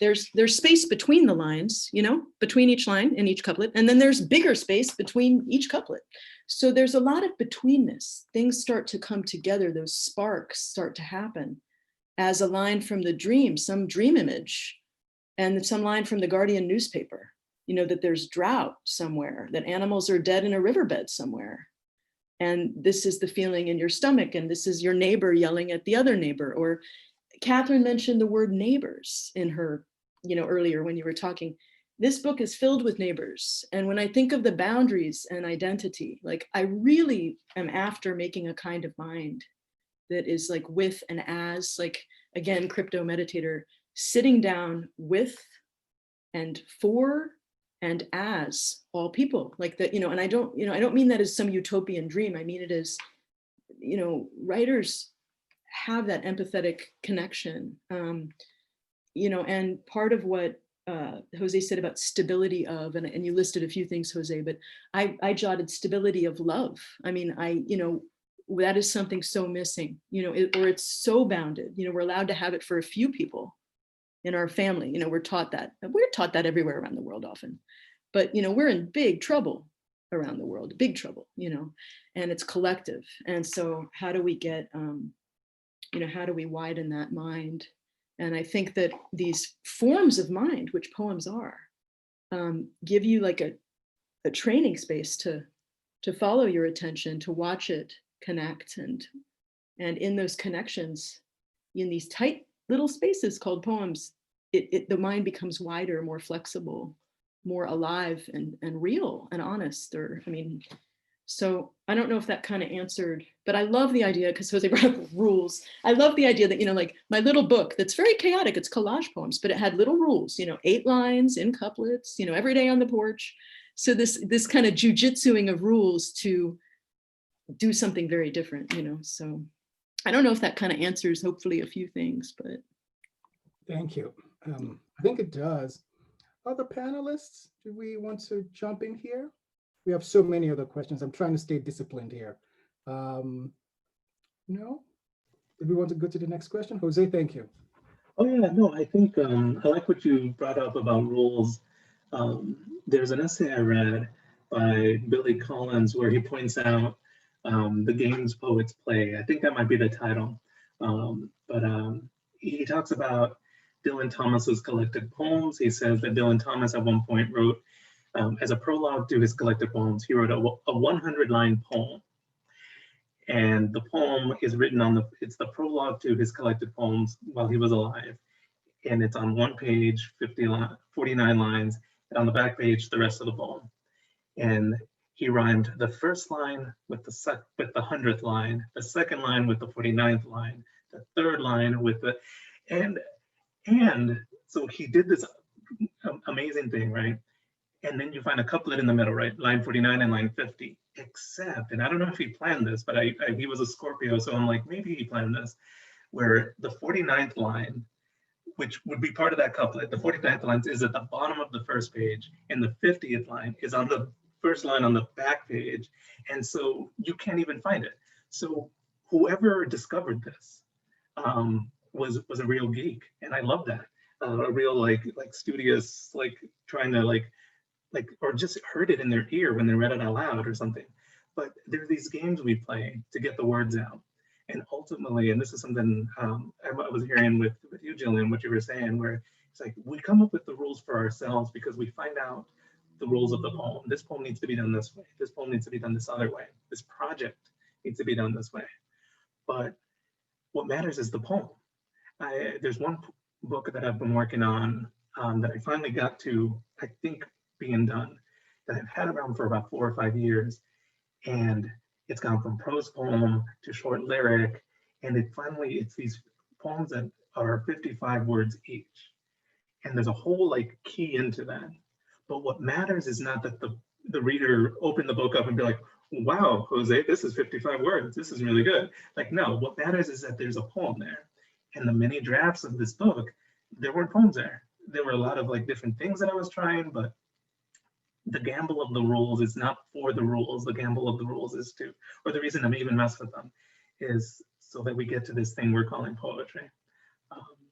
there's space between the lines, you know, between each line and each couplet. And then there's bigger space between each couplet. So there's a lot of betweenness. Things start to come together. Those sparks start to happen as a line from the dream, some dream image, and some line from the Guardian newspaper, you know, that there's drought somewhere, that animals are dead in a riverbed somewhere. And this is the feeling in your stomach, and this is your neighbor yelling at the other neighbor. Or Kathryn mentioned the word neighbors in her, you know, earlier when you were talking. This book is filled with neighbors. And when I think of the boundaries and identity, like I really am after making a kind of mind that is like with and as, like, again, crypto meditator, sitting down with and for and as all people, like that, you know, and I don't mean that as some utopian dream. I mean it as, you know, writers have that empathetic connection, you know, and part of what Jose said about stability of, and you listed a few things, Jose, but I jotted stability of love. I mean, you know, that is something so missing, you know, or it's so bounded, you know, we're allowed to have it for a few people in our family, you know, we're taught that everywhere around the world often, but, you know, we're in big trouble around the world, big trouble, you know, and it's collective. And so how do we get, you know, how do we widen that mind? And I think that these forms of mind, which poems are, give you like a training space to follow your attention, to watch it connect, and in those connections, in these tight little spaces called poems, the mind becomes wider, more flexible, more alive and real and honest. Or, I mean, so I don't know if that kind of answered, but I love the idea, because Jose brought up rules. I love the idea that, you know, like my little book that's very chaotic, it's collage poems, but it had little rules, you know, 8 lines in couplets, you know, every day on the porch. So this kind of jujitsuing of rules to do something very different, you know. So I don't know if that kind of answers hopefully a few things, but. Thank you. I think it does. Other panelists, do we want to jump in here? We have so many other questions. I'm trying to stay disciplined here. No? Did we want to go to the next question? Jose, thank you. Oh yeah, no, I think I like what you brought up about rules. There's an essay I read by Billy Collins where he points out the games poets play. I think that might be the title. But he talks about Dylan Thomas's collected poems. He says that Dylan Thomas at one point wrote, as a prologue to his collected poems, he wrote a 100-line poem. And the poem is written it's the prologue to his collected poems while he was alive. And it's on one page, 49 lines, and on the back page, the rest of the poem. And he rhymed the first line with the 100th line, the second line with the 49th line, the third line with the, and so he did this amazing thing, right? And then you find a couplet in the middle, right? Line 49 and line 50, except, and I don't know if he planned this, but he was a Scorpio, so I'm like, maybe he planned this, where the 49th line, which would be part of that couplet, the 49th line is at the bottom of the first page, and the 50th line is on the first line on the back page. And so you can't even find it. So whoever discovered this, was a real geek, and I love that. A real like studious, like trying to like or just heard it in their ear when they read it out loud or something. But there are these games we play to get the words out. And ultimately, and this is something I was hearing with you, Gillian, what you were saying, where it's like we come up with the rules for ourselves because we find out the rules of the poem. This poem needs to be done this way. This poem needs to be done this other way. This project needs to be done this way. But what matters is the poem. There's one book that I've been working on that I finally got to, I think, being done, that I've had around for about 4 or 5 years. And it's gone from prose poem to short lyric. And it's these poems that are 55 words each. And there's a whole like key into that. But what matters is not that the reader open the book up and be like, wow, Jose, this is 55 words. This is really good. Like, no, what matters is that there's a poem there. And the many drafts of this book, there weren't poems there. There were a lot of like different things that I was trying, but the gamble of the rules is not for the rules. The gamble of the rules is to, or the reason I'm even mess with them is so that we get to this thing we're calling poetry.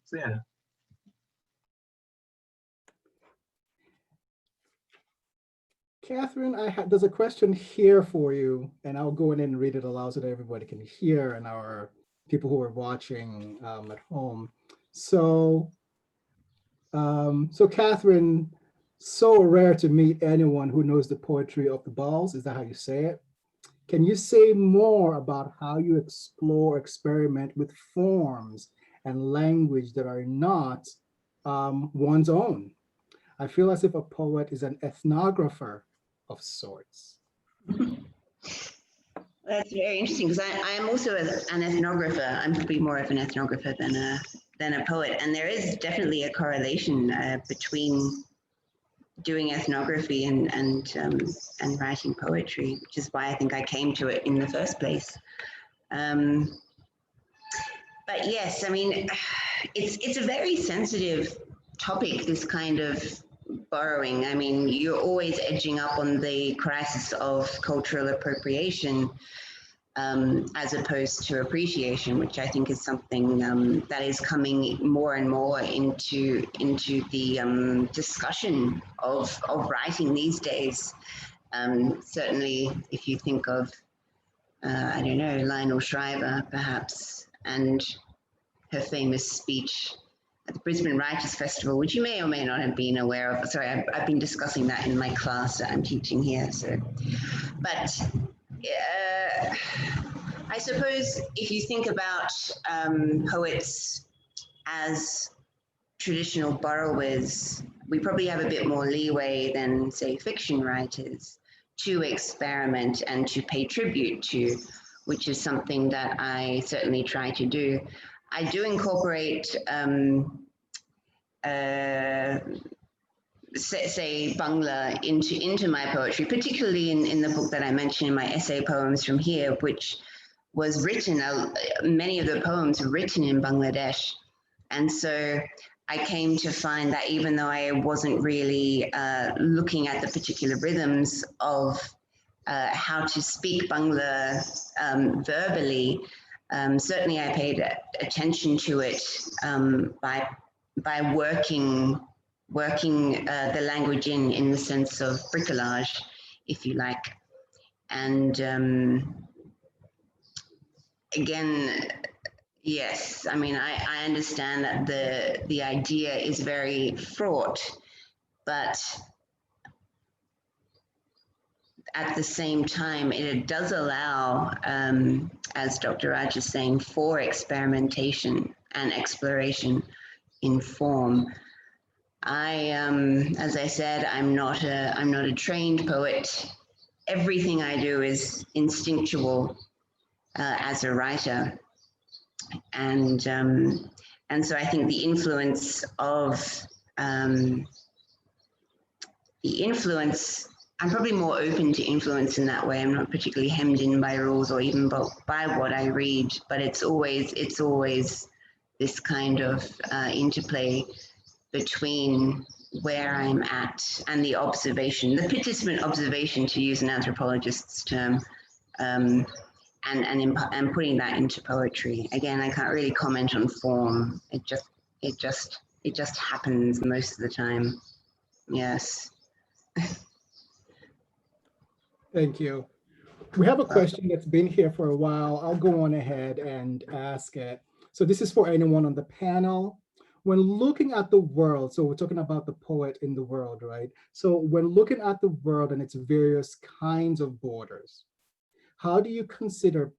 So yeah. Kathryn, there's a question here for you, and I'll go in and read it aloud so that everybody can hear, and our people who are watching at home. So, Kathryn, so rare to meet anyone who knows the poetry of the balls. Is that how you say it? Can you say more about how you experiment with forms and language that are not one's own? I feel as if a poet is an ethnographer of sorts. That's very interesting, because I'm also an ethnographer. I'm probably more of an ethnographer than a poet, and there is definitely a correlation between doing ethnography and writing poetry, which is why I think I came to it in the first place. But yes, I mean, it's a very sensitive topic, this kind of borrowing. I mean, you're always edging up on the crisis of cultural appropriation as opposed to appreciation, which I think is something that is coming more and more into the discussion of writing these days. Certainly, if you think of, I don't know, Lionel Shriver, perhaps, and her famous speech at the Brisbane Writers' Festival, which you may or may not have been aware of. Sorry, I've been discussing that in my class that I'm teaching here. So, but I suppose if you think about poets as traditional borrowers, we probably have a bit more leeway than, say, fiction writers to experiment and to pay tribute to, which is something that I certainly try to do. I do incorporate, say Bangla into my poetry, particularly in the book that I mentioned in my essay Poems from Here, which was written, many of the poems were written in Bangladesh. And so I came to find that even though I wasn't really looking at the particular rhythms of how to speak Bangla verbally, certainly I paid attention to it by working the language in the sense of bricolage, if you like. And again, yes, I mean, I understand that the idea is very fraught, but at the same time, it does allow, as Dr. Raj is saying, for experimentation and exploration in form. As I said, I'm not a trained poet. Everything I do is instinctual as a writer, and so I think the influence. I'm probably more open to influence in that way. I'm not particularly hemmed in by rules or even by what I read, but it's always this kind of interplay between where I'm at and the observation, the participant observation, to use an anthropologist's term, and putting that into poetry. Again, I can't really comment on form. It just happens most of the time. Yes. Thank you. We have a question that's been here for a while. I'll go on ahead and ask it. So this is for anyone on the panel. When looking at the world, so we're talking about the poet in the world, right? So when looking at the world and its various kinds of borders, how do you consider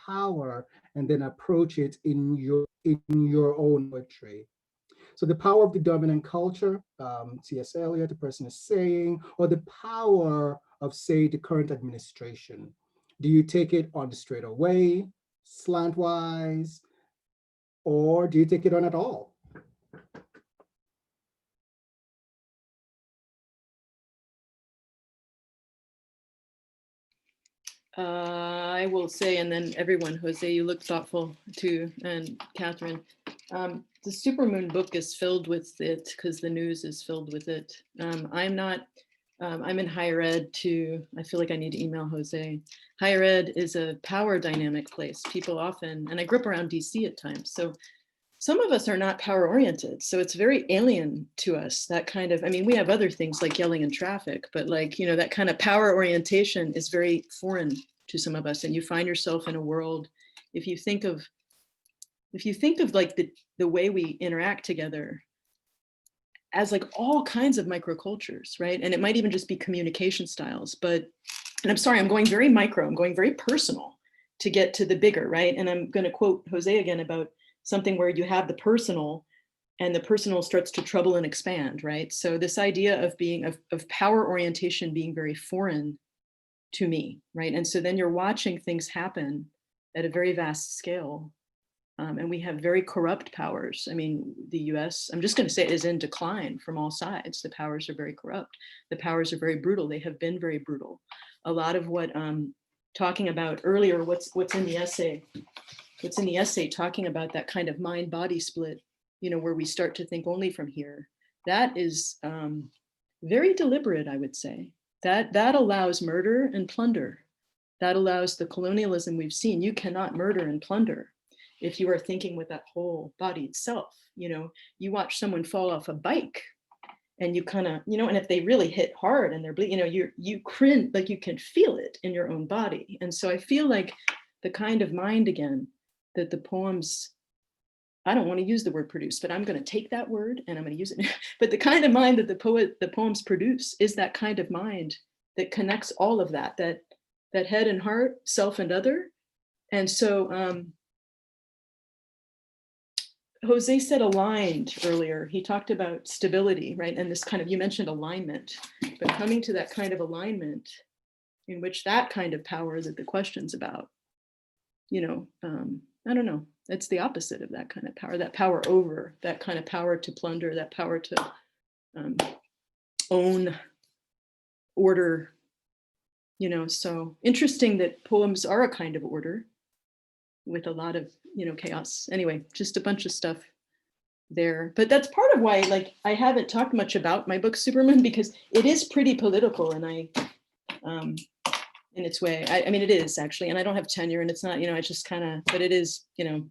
power and then approach it in your own poetry? So the power of the dominant culture, C.S. Eliot, the person is saying, or the power of, say, the current administration. Do you take it on straight away, slantwise, or do you take it on at all? I will say, and then everyone, Jose, you look thoughtful too, and Kathryn. The Supermoon book is filled with it because the news is filled with it. I'm in higher ed too. I feel like I need to email Jose. Higher ed is a power dynamic place. People often, and I grew up around DC at times, so some of us are not power oriented. So it's very alien to us, that kind of, I mean, we have other things like yelling in traffic, but like, you know, that kind of power orientation is very foreign to some of us. And you find yourself in a world, if you think of like the way we interact together as like all kinds of microcultures, right? And it might even just be communication styles, but, and I'm sorry, I'm going very micro, I'm going very personal to get to the bigger, right? And I'm going to quote Jose again about something where you have the personal and the personal starts to trouble and expand, right? So this idea of being, of power orientation being very foreign to me, right? And so then you're watching things happen at a very vast scale. And we have very corrupt powers. I mean, the US, I'm just going to say it is in decline from all sides. The powers are very corrupt. The powers are very brutal. They have been very brutal. A lot of what talking about earlier, what's in the essay talking about that kind of mind-body split, you know, where we start to think only from here. That is very deliberate, I would say. That allows murder and plunder. That allows the colonialism we've seen. You cannot murder and plunder if you are thinking with that whole body itself. You know, you watch someone fall off a bike and you kind of, you know, and if they really hit hard and they're bleeding, you know, you cringe, like you can feel it in your own body. And so I feel like the kind of mind again, that the poems, I don't want to use the word produce, but I'm going to take that word and I'm going to use it. But the kind of mind that the poems produce is that kind of mind that connects all of that head and heart, self and other. And so Jose said aligned earlier. He talked about stability, right? And this kind of, you mentioned alignment, but coming to that kind of alignment in which that kind of power that the question's about, you know, I don't know, it's the opposite of that kind of power, that power over, that kind of power to plunder, that power to own, order, you know. So interesting that poems are a kind of order with a lot of, you know, chaos. Anyway, just a bunch of stuff there. But that's part of why, like, I haven't talked much about my book Supermoon, because it is pretty political, and I, in its way, I mean, it is actually, and I don't have tenure, and it's not, you know, it's just kind of, but it is, you know,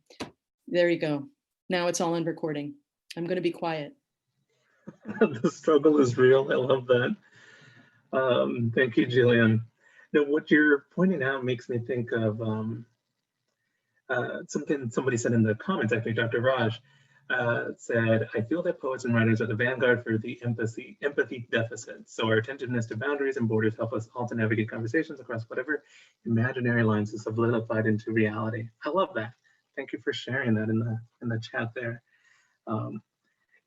there you go. Now it's all in recording. I'm going to be quiet. The struggle is real. I love that. Thank you, Gillian. Now, what you're pointing out makes me think of something somebody said in the comments. I think Dr. Raj said, I feel that poets and writers are the vanguard for the empathy deficit. So our attentiveness to boundaries and borders help us all to navigate conversations across whatever imaginary lines is solidified into reality. I love that. Thank you for sharing that in the chat there.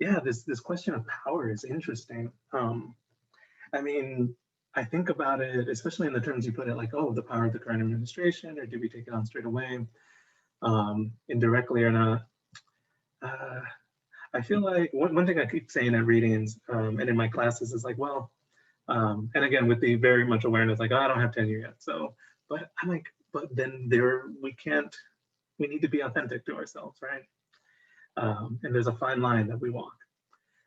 Yeah, this question of power is interesting. I mean, I think about it, especially in the terms you put it, like, oh, the power of the current administration, or do we take it on straight away, indirectly or not? I feel like one thing I keep saying at readings and in my classes is like, well, and again, with the very much awareness, like, oh, I don't have tenure yet. So, but I'm like, but then we need to be authentic to ourselves, right? And there's a fine line that we walk.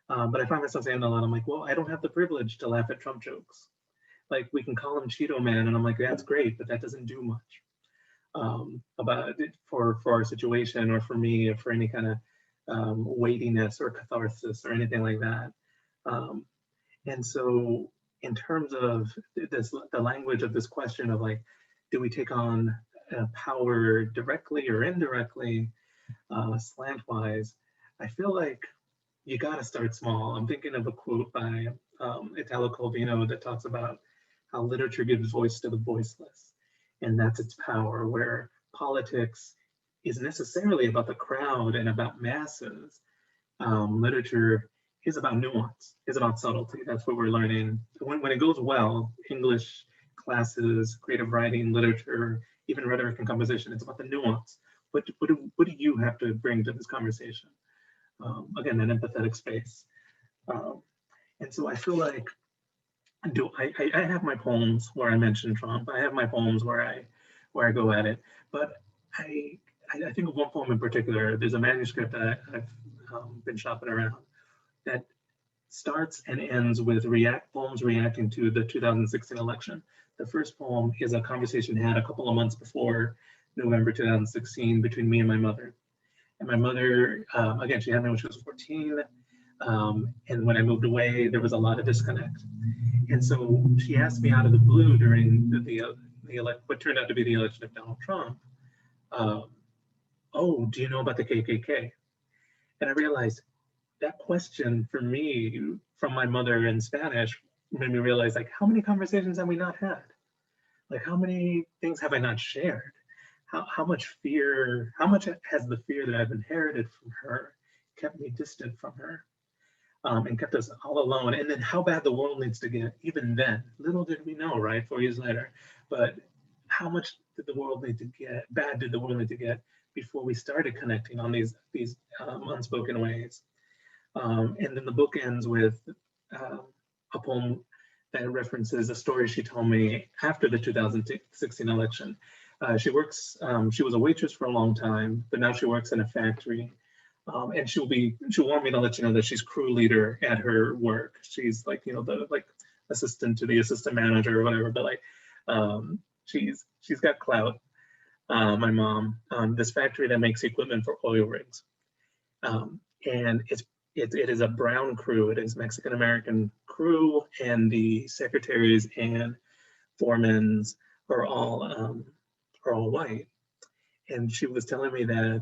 But I find myself saying a lot, I'm like, well, I don't have the privilege to laugh at Trump jokes. Like, we can call him Cheeto Man, and I'm like, that's great, but that doesn't do much. about it for our situation, or for me, or for any kind of weightiness or catharsis or anything like that. Um, and so in terms of this, the language of this question of like, do we take on power directly or indirectly, slantwise, I feel like you got to start small. I'm thinking of a quote by Italo Calvino that talks about how literature gives voice to the voiceless, and that's its power, where politics is necessarily about the crowd and about masses. Literature is about nuance, is about subtlety. That's what we're learning. When it goes well, English classes, creative writing, literature, even rhetoric and composition, it's about the nuance. What do you have to bring to this conversation? Again, an empathetic space. And so I feel like I have my poems where I mention Trump. I have my poems where I go at it. But I think of one poem in particular. There's a manuscript that I've been shopping around that starts and ends with poems reacting to the 2016 election. The first poem is a conversation had a couple of months before November 2016 between me and my mother. And my mother, again, she had me when she was 14. And when I moved away, there was a lot of disconnect. And so she asked me out of the blue during what turned out to be the election of Donald Trump, oh, do you know about the KKK? And I realized that question for me from my mother in Spanish made me realize, like, how many conversations have we not had? Like, how many things have I not shared? How much has the fear that I've inherited from her kept me distant from her, and kept us all alone? And then how bad the world needs to get, even then, little did we know, right, 4 years later, but how much did the world need to get, bad did the world need to get before we started connecting on these unspoken ways? And then the book ends with a poem that references a story she told me after the 2016 election. She was a waitress for a long time, but now she works in a factory. And she'll want me to let you know that she's crew leader at her work. She's like, the assistant to the assistant manager or whatever, but she's got clout. My mom, this factory that makes equipment for oil rigs. And it is a brown crew. It is Mexican-American crew, and the secretaries and foremans are all white. And she was telling me that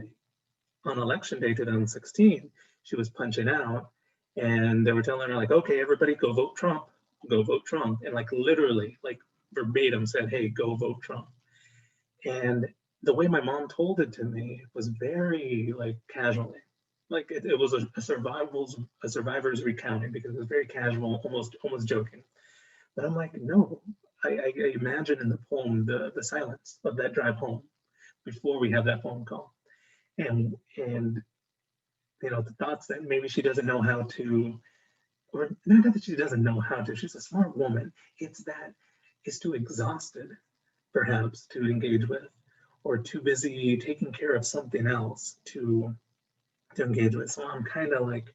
on election day 2016, she was punching out, and they were telling her, like, okay, everybody go vote Trump, and like literally, like verbatim said, hey, go vote Trump. And the way my mom told it to me was very like casually, like it was a survivor's recounting, because it was very casual, almost joking. But I'm like, no, I imagine in the poem the silence of that drive home before we have that phone call, and the thoughts that maybe she doesn't know how to, or not that she doesn't know how to. She's a smart woman. It's too exhausted, perhaps, to engage with, or too busy taking care of something else to engage with. So I'm kind of like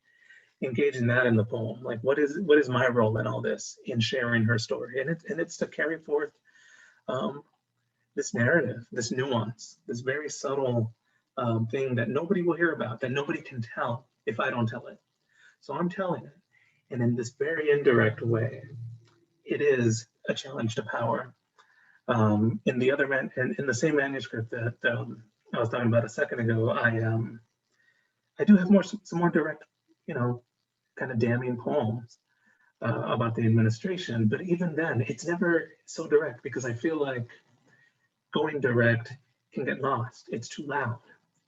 engaging that in the poem. Like, what is my role in all this, in sharing her story? And it's to carry forth this narrative, this nuance, this very subtle thing that nobody will hear about, that nobody can tell if I don't tell it. So I'm telling it. And in this very indirect way, it is a challenge to power. In the same manuscript that I was talking about a second ago, I do have some more direct, kind of damning poems about the administration. But even then, it's never so direct, because I feel like going direct can get lost. It's too loud.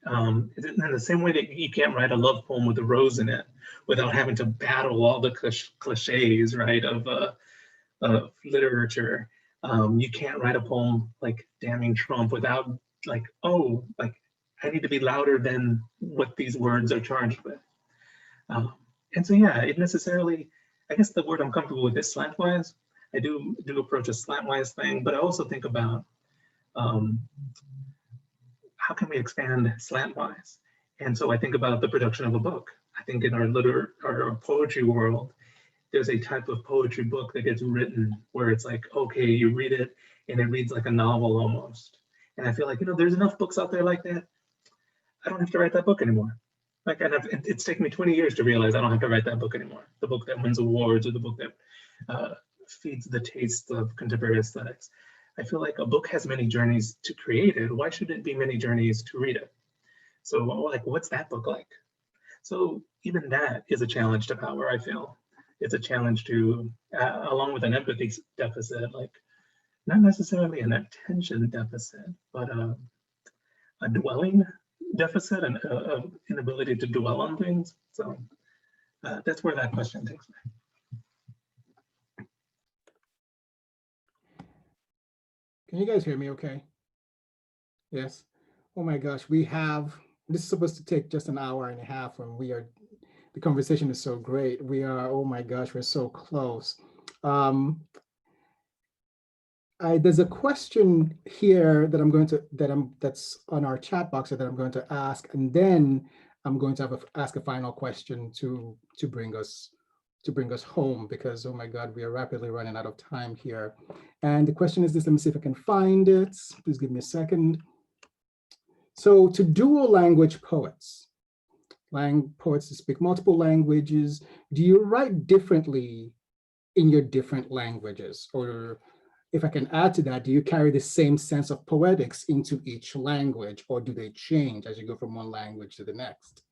In the same way that you can't write a love poem with a rose in it without having to battle all the cliches, right, of literature. You can't write a poem like damning Trump without like, oh, like I need to be louder than what these words are charged with. And so, yeah, it necessarily, I guess the word I'm comfortable with is slantwise. I do approach a slantwise thing, but I also think about how can we expand slantwise? And so I think about the production of a book. I think in our poetry world, there's a type of poetry book that gets written where it's like, okay, you read it and it reads like a novel almost. And I feel like, there's enough books out there like that. I don't have to write that book anymore. Like, and it's taken me 20 years to realize I don't have to write that book anymore. The book that wins awards, or the book that feeds the taste of contemporary aesthetics. I feel like a book has many journeys to create it. Why should it be many journeys to read it? So like, what's that book like? So even that is a challenge to power, I feel. It's a challenge to, along with an empathy deficit, like not necessarily an attention deficit, but a dwelling deficit and an inability to dwell on things. So that's where that question takes me. Can you guys hear me okay? Yes. Oh my gosh, this is supposed to take just an hour and a half when the conversation is so great. Oh my gosh, we're so close. There's a question here that that's on our chat box that I'm going to ask, and then I'm going to ask a final question to bring us home, because oh my God, we are rapidly running out of time here. And the question is this, let me see if I can find it. Please give me a second. So to dual language poets who speak multiple languages, do you write differently in your different languages? Or if I can add to that, do you carry the same sense of poetics into each language, or do they change as you go from one language to the next?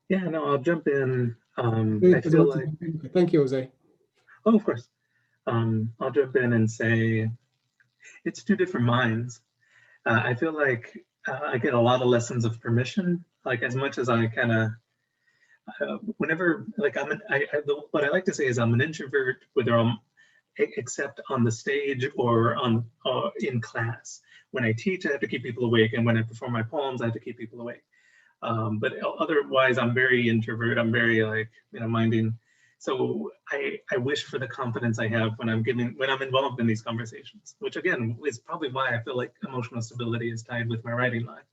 Yeah, no, I'll jump in. I feel like, thank you, Jose. oh, of course. I'll jump in and say it's two different minds. I feel like I get a lot of lessons of permission, like as much as I kind of, whenever, like what I like to say is I'm an introvert, whether I'm except on the stage or in class. When I teach, I have to keep people awake, and when I perform my poems, I have to keep people awake. But otherwise, I'm very introvert. I'm very like, minding. So I wish for the confidence I have when I'm involved in these conversations, which again is probably why I feel like emotional stability is tied with my writing life,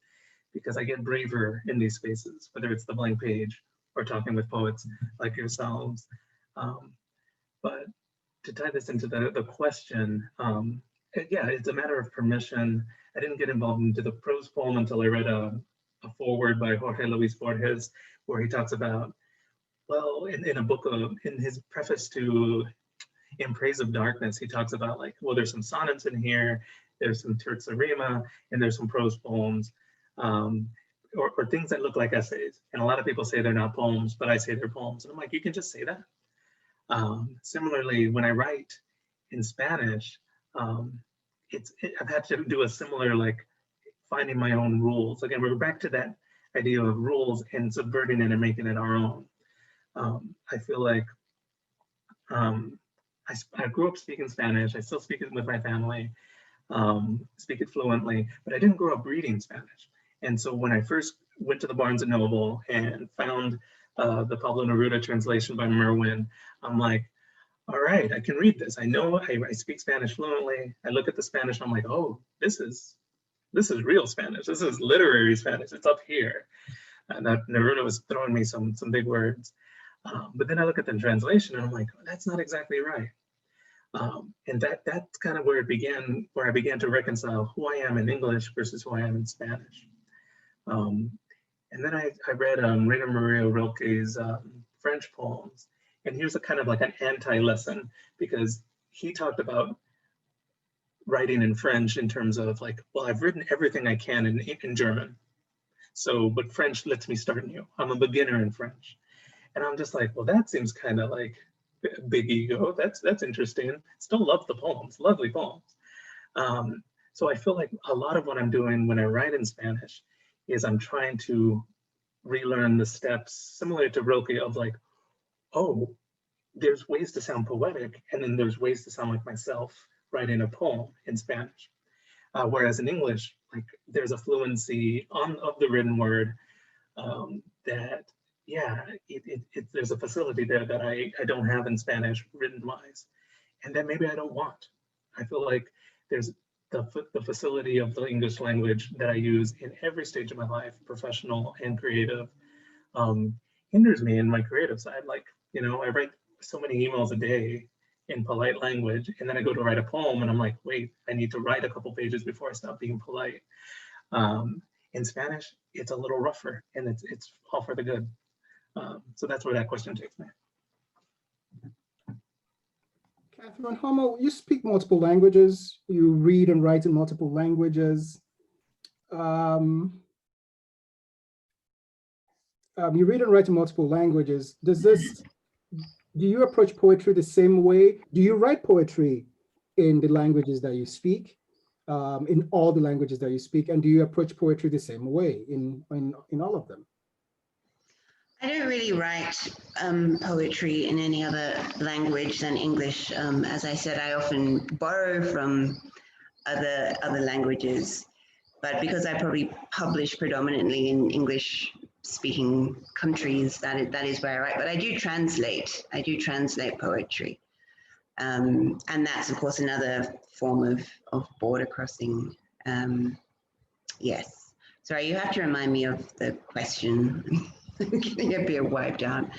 because I get braver in these spaces, whether it's the blank page or talking with poets like yourselves. But to tie this into the question, yeah, it's a matter of permission. I didn't get involved into the prose poem until I read a foreword by Jorge Luis Borges, where he talks about, well, in a book in his preface to In Praise of Darkness, he talks about like, well, there's some sonnets in here, there's some terza rima, and there's some prose poems, or things that look like essays. And a lot of people say they're not poems, but I say they're poems. And I'm like, you can just say that. Similarly, when I write in Spanish, I've had to do a similar, like, finding my own rules. Again, we're back to that idea of rules and subverting it and making it our own. I feel like I grew up speaking Spanish. I still speak it with my family, speak it fluently, but I didn't grow up reading Spanish. And so when I first went to the Barnes & Noble and found the Pablo Neruda translation by Merwin, I'm like, all right, I can read this. I know I speak Spanish fluently. I look at the Spanish and I'm like, oh, this is real Spanish. This is literary Spanish. It's up here. And that Neruda was throwing me some big words. But then I look at the translation and I'm like, oh, that's not exactly right. And that's kind of where it began, where I began to reconcile who I am in English versus who I am in Spanish. And then I read Rainer Maria Rilke's French poems. And here's a kind of like an anti-lesson, because he talked about writing in French in terms of like, well, I've written everything I can in German. So, but French lets me start new. I'm a beginner in French. And I'm just like, well, that seems kind of like big ego. That's interesting. Still love the poems, lovely poems. So I feel like a lot of what I'm doing when I write in Spanish is I'm trying to relearn the steps, similar to Rilke, of like, oh, there's ways to sound poetic, and then there's ways to sound like myself writing a poem in Spanish. Whereas in English, like, there's a fluency of the written word that, yeah, there's a facility there that I don't have in Spanish written wise, and that maybe I don't want. I feel like there's the facility of the English language that I use in every stage of my life, professional and creative, hinders me in my creative side. Like, I write so many emails a day in polite language, and then I go to write a poem and I'm like, wait, I need to write a couple pages before I stop being polite. In Spanish, it's a little rougher, and it's all for the good. So that's where that question takes me. Kathryn Hummel, you speak multiple languages. You read and write in multiple languages. You read and write in multiple languages. Do you approach poetry the same way? Do you write poetry in the languages that you speak, in all the languages that you speak? And do you approach poetry the same way in all of them? I don't really write poetry in any other language than English. As I said, I often borrow from other languages, but because I probably publish predominantly in English-speaking countries, that is where I write. But I do translate. I do translate poetry, and that's of course another form of border crossing. Yes. Sorry, you have to remind me of the question. I'm getting a bit wiped out.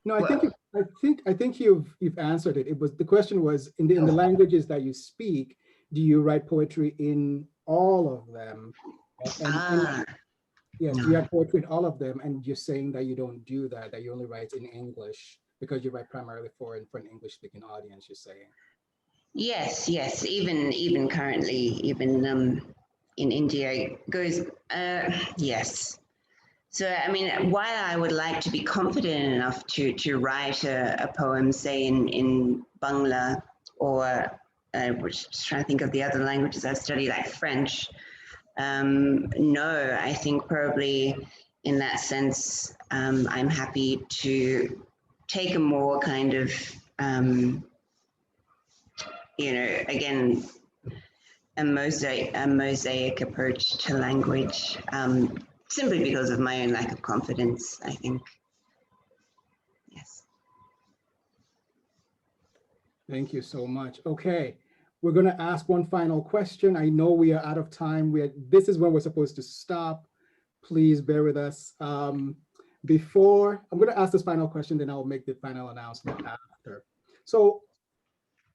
No, I think you've answered it. The question was in the languages that you speak, do you write poetry in all of them? Yes, No. do you write poetry in all of them? And you're saying that you don't do that, that you only write in English because you write primarily for an English-speaking audience, you're saying. Yes. Even currently, even in India, it goes, yes. So, I mean, while I would like to be confident enough to write a poem, say in Bangla, or which just trying to think of the other languages I've studied, like French, no, I think probably in that sense, I'm happy to take a more kind of, again, a mosaic approach to language, simply because of my own lack of confidence, I think. Yes. Thank you so much. Okay, we're going to ask one final question. I know we are out of time. This is when we're supposed to stop. Please bear with us. I'm going to ask this final question, then I'll make the final announcement after. So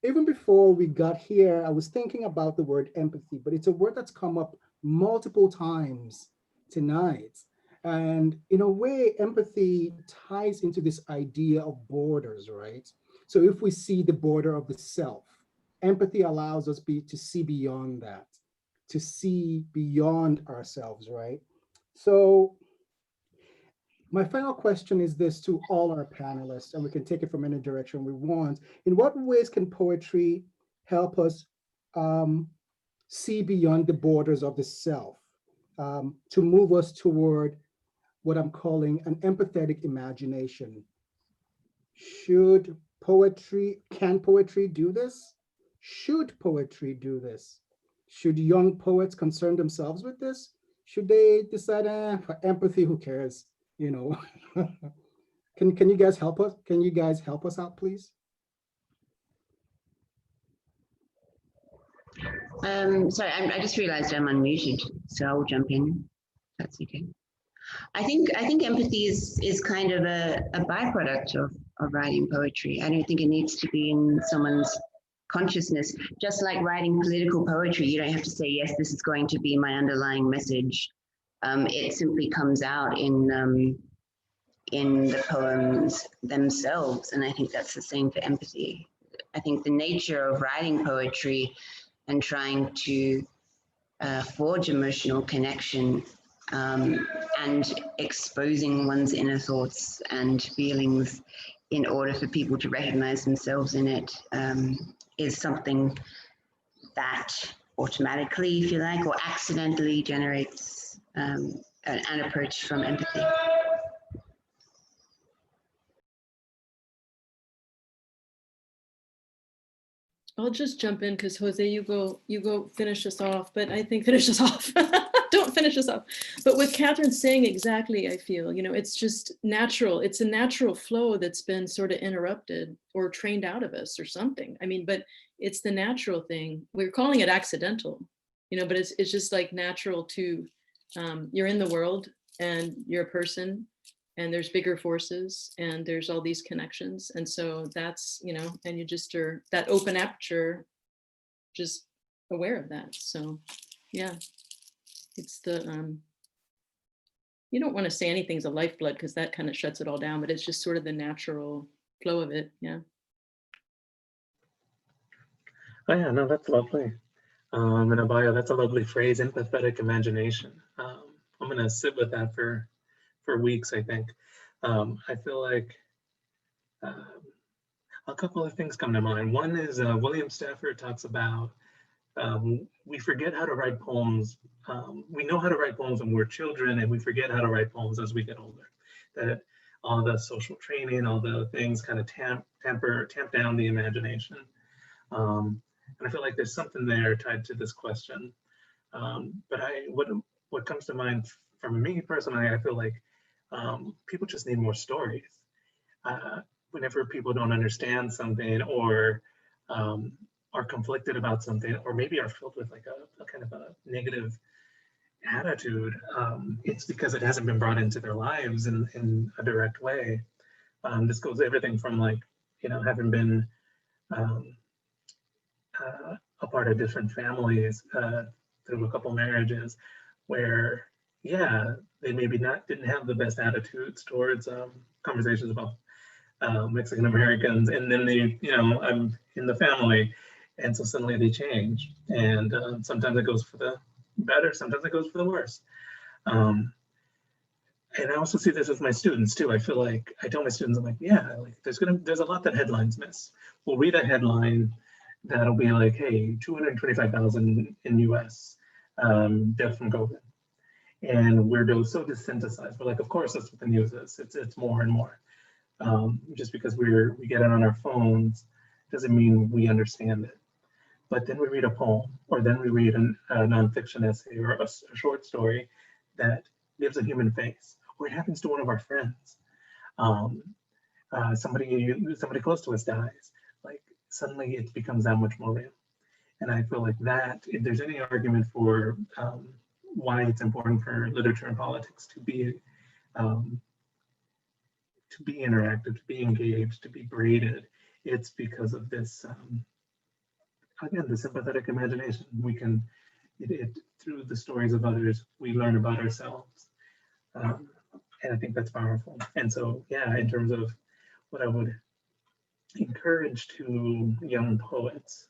even before we got here, I was thinking about the word empathy, but it's a word that's come up multiple times tonight. And in a way, empathy ties into this idea of borders, right? So if we see the border of the self, empathy allows us to see beyond that, to see beyond ourselves, right? So my final question is this to all our panelists, and we can take it from any direction we want. In what ways can poetry help us see beyond the borders of the self, to move us toward what I'm calling an empathetic imagination? Can poetry do this? Should poetry do this? Should young poets concern themselves with this? Should they decide, for empathy, who cares? You know, can you guys help us? Can you guys help us out, please? Sorry, I just realized I'm unmuted, so I'll jump in. That's okay. I think empathy is kind of a byproduct of writing poetry. I don't think it needs to be in someone's consciousness. Just like writing political poetry, you don't have to say, yes, this is going to be my underlying message. It simply comes out in the poems themselves. And I think that's the same for empathy. I think the nature of writing poetry and trying to forge emotional connection and exposing one's inner thoughts and feelings in order for people to recognize themselves in it is something that automatically, if you like, or accidentally generates an approach from empathy. I'll just jump in because Jose, you go finish us off, but I think finish us off. Don't finish us off. But with Kathryn saying exactly, I feel, it's just natural. It's a natural flow that's been sort of interrupted or trained out of us or something. I mean, but it's the natural thing. We're calling it accidental, but it's just like natural to, you're in the world and you're a person and there's bigger forces, and there's all these connections. And so that's, and you just are that open aperture, just aware of that. So yeah, it's you don't want to say anything's a lifeblood because that kind of shuts it all down, but it's just sort of the natural flow of it. Yeah. Oh yeah, no, that's lovely. And Abayo, that's a lovely phrase, empathetic imagination. I'm gonna sit with that for weeks, I think. I feel like a couple of things come to mind. One is William Stafford talks about we forget how to write poems. We know how to write poems when we're children, and we forget how to write poems as we get older. That all the social training, all the things kind of tamp down the imagination. And I feel like there's something there tied to this question. But what comes to mind for me personally, I feel like people just need more stories. Whenever people don't understand something or are conflicted about something, or maybe are filled with like a kind of a negative attitude, it's because it hasn't been brought into their lives in a direct way. This goes everything from like, having been a part of different families through a couple marriages where, yeah, they maybe didn't have the best attitudes towards conversations about Mexican Americans, and then they, I'm in the family, and so suddenly they change, and sometimes it goes for the better, sometimes it goes for the worse. And I also see this with my students too. I feel like I tell my students, I'm like, yeah, like there's a lot that headlines miss. We'll read a headline that'll be like, hey, 225,000 in US death from COVID. And we're so desensitized. We're like, of course, that's what the news is. It's more and more. Just because we get it on our phones doesn't mean we understand it. But then we read a poem, or then we read a nonfiction essay or a short story that gives a human face, or it happens to one of our friends. Somebody close to us dies. Like suddenly it becomes that much more real. And I feel like that, if there's any argument for why it's important for literature and politics to be interactive, to be engaged, to be braided, it's because of this, again, the sympathetic imagination. We can, through the stories of others, we learn about ourselves. And I think that's powerful. And so, yeah, in terms of what I would encourage to young poets,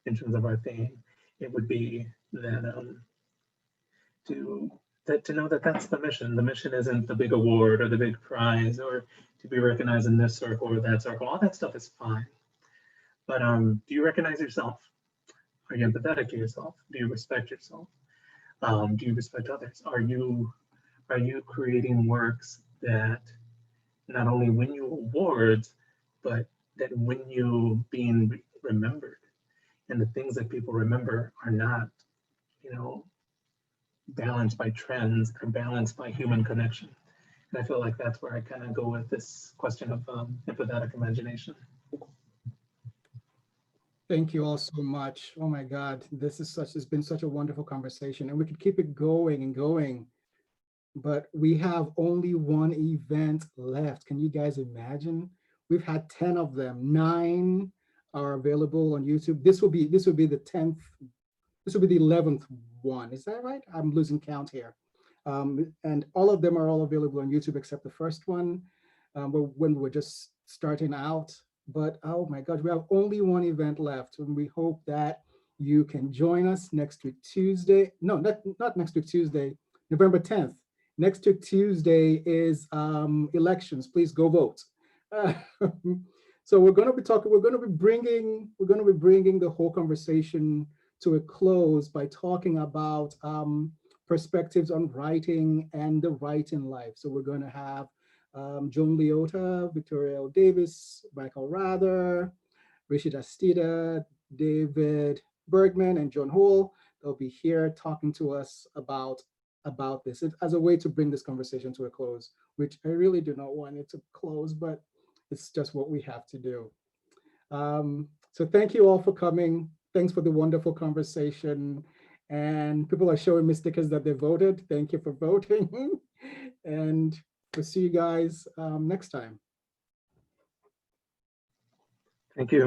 in terms of our theme, it would be that to know that that's the mission. The mission isn't the big award or the big prize or to be recognized in this circle or that circle. All that stuff is fine. But do you recognize yourself? Are you empathetic to yourself? Do you respect yourself? Do you respect others? Are you creating works that not only win you awards, but that win you being remembered? And the things that people remember are not, balanced by trends, are balanced by human connection. And I feel like that's where I kind of go with this question of empathetic imagination. Thank you all so much. Oh my God, it's been such a wonderful conversation, and we could keep it going and going, but we have only one event left. Can you guys imagine? We've had 10 of them. 9 are available on YouTube. This will be the 10th. This will be the 11th one. Is that right? I'm losing count here. And all of them are all available on YouTube except the first one, when we're just starting out. But oh my God, we have only one event left, and we hope that you can join us next week Tuesday. No, not next week Tuesday, November 10th. Next week Tuesday is elections. Please go vote. So we're going to be bringing the whole conversation to a close by talking about perspectives on writing and the writing life. So we're going to have Joan Leota, Victoria L. Davis, Michael Rather, Richard Astida, David Bergman, and John Hall. They'll be here talking to us about this as a way to bring this conversation to a close, which I really do not want it to close, but it's just what we have to do. So thank you all for coming. Thanks for the wonderful conversation. And people are showing me stickers that they voted. Thank you for voting. And We'll see you guys next time. Thank you.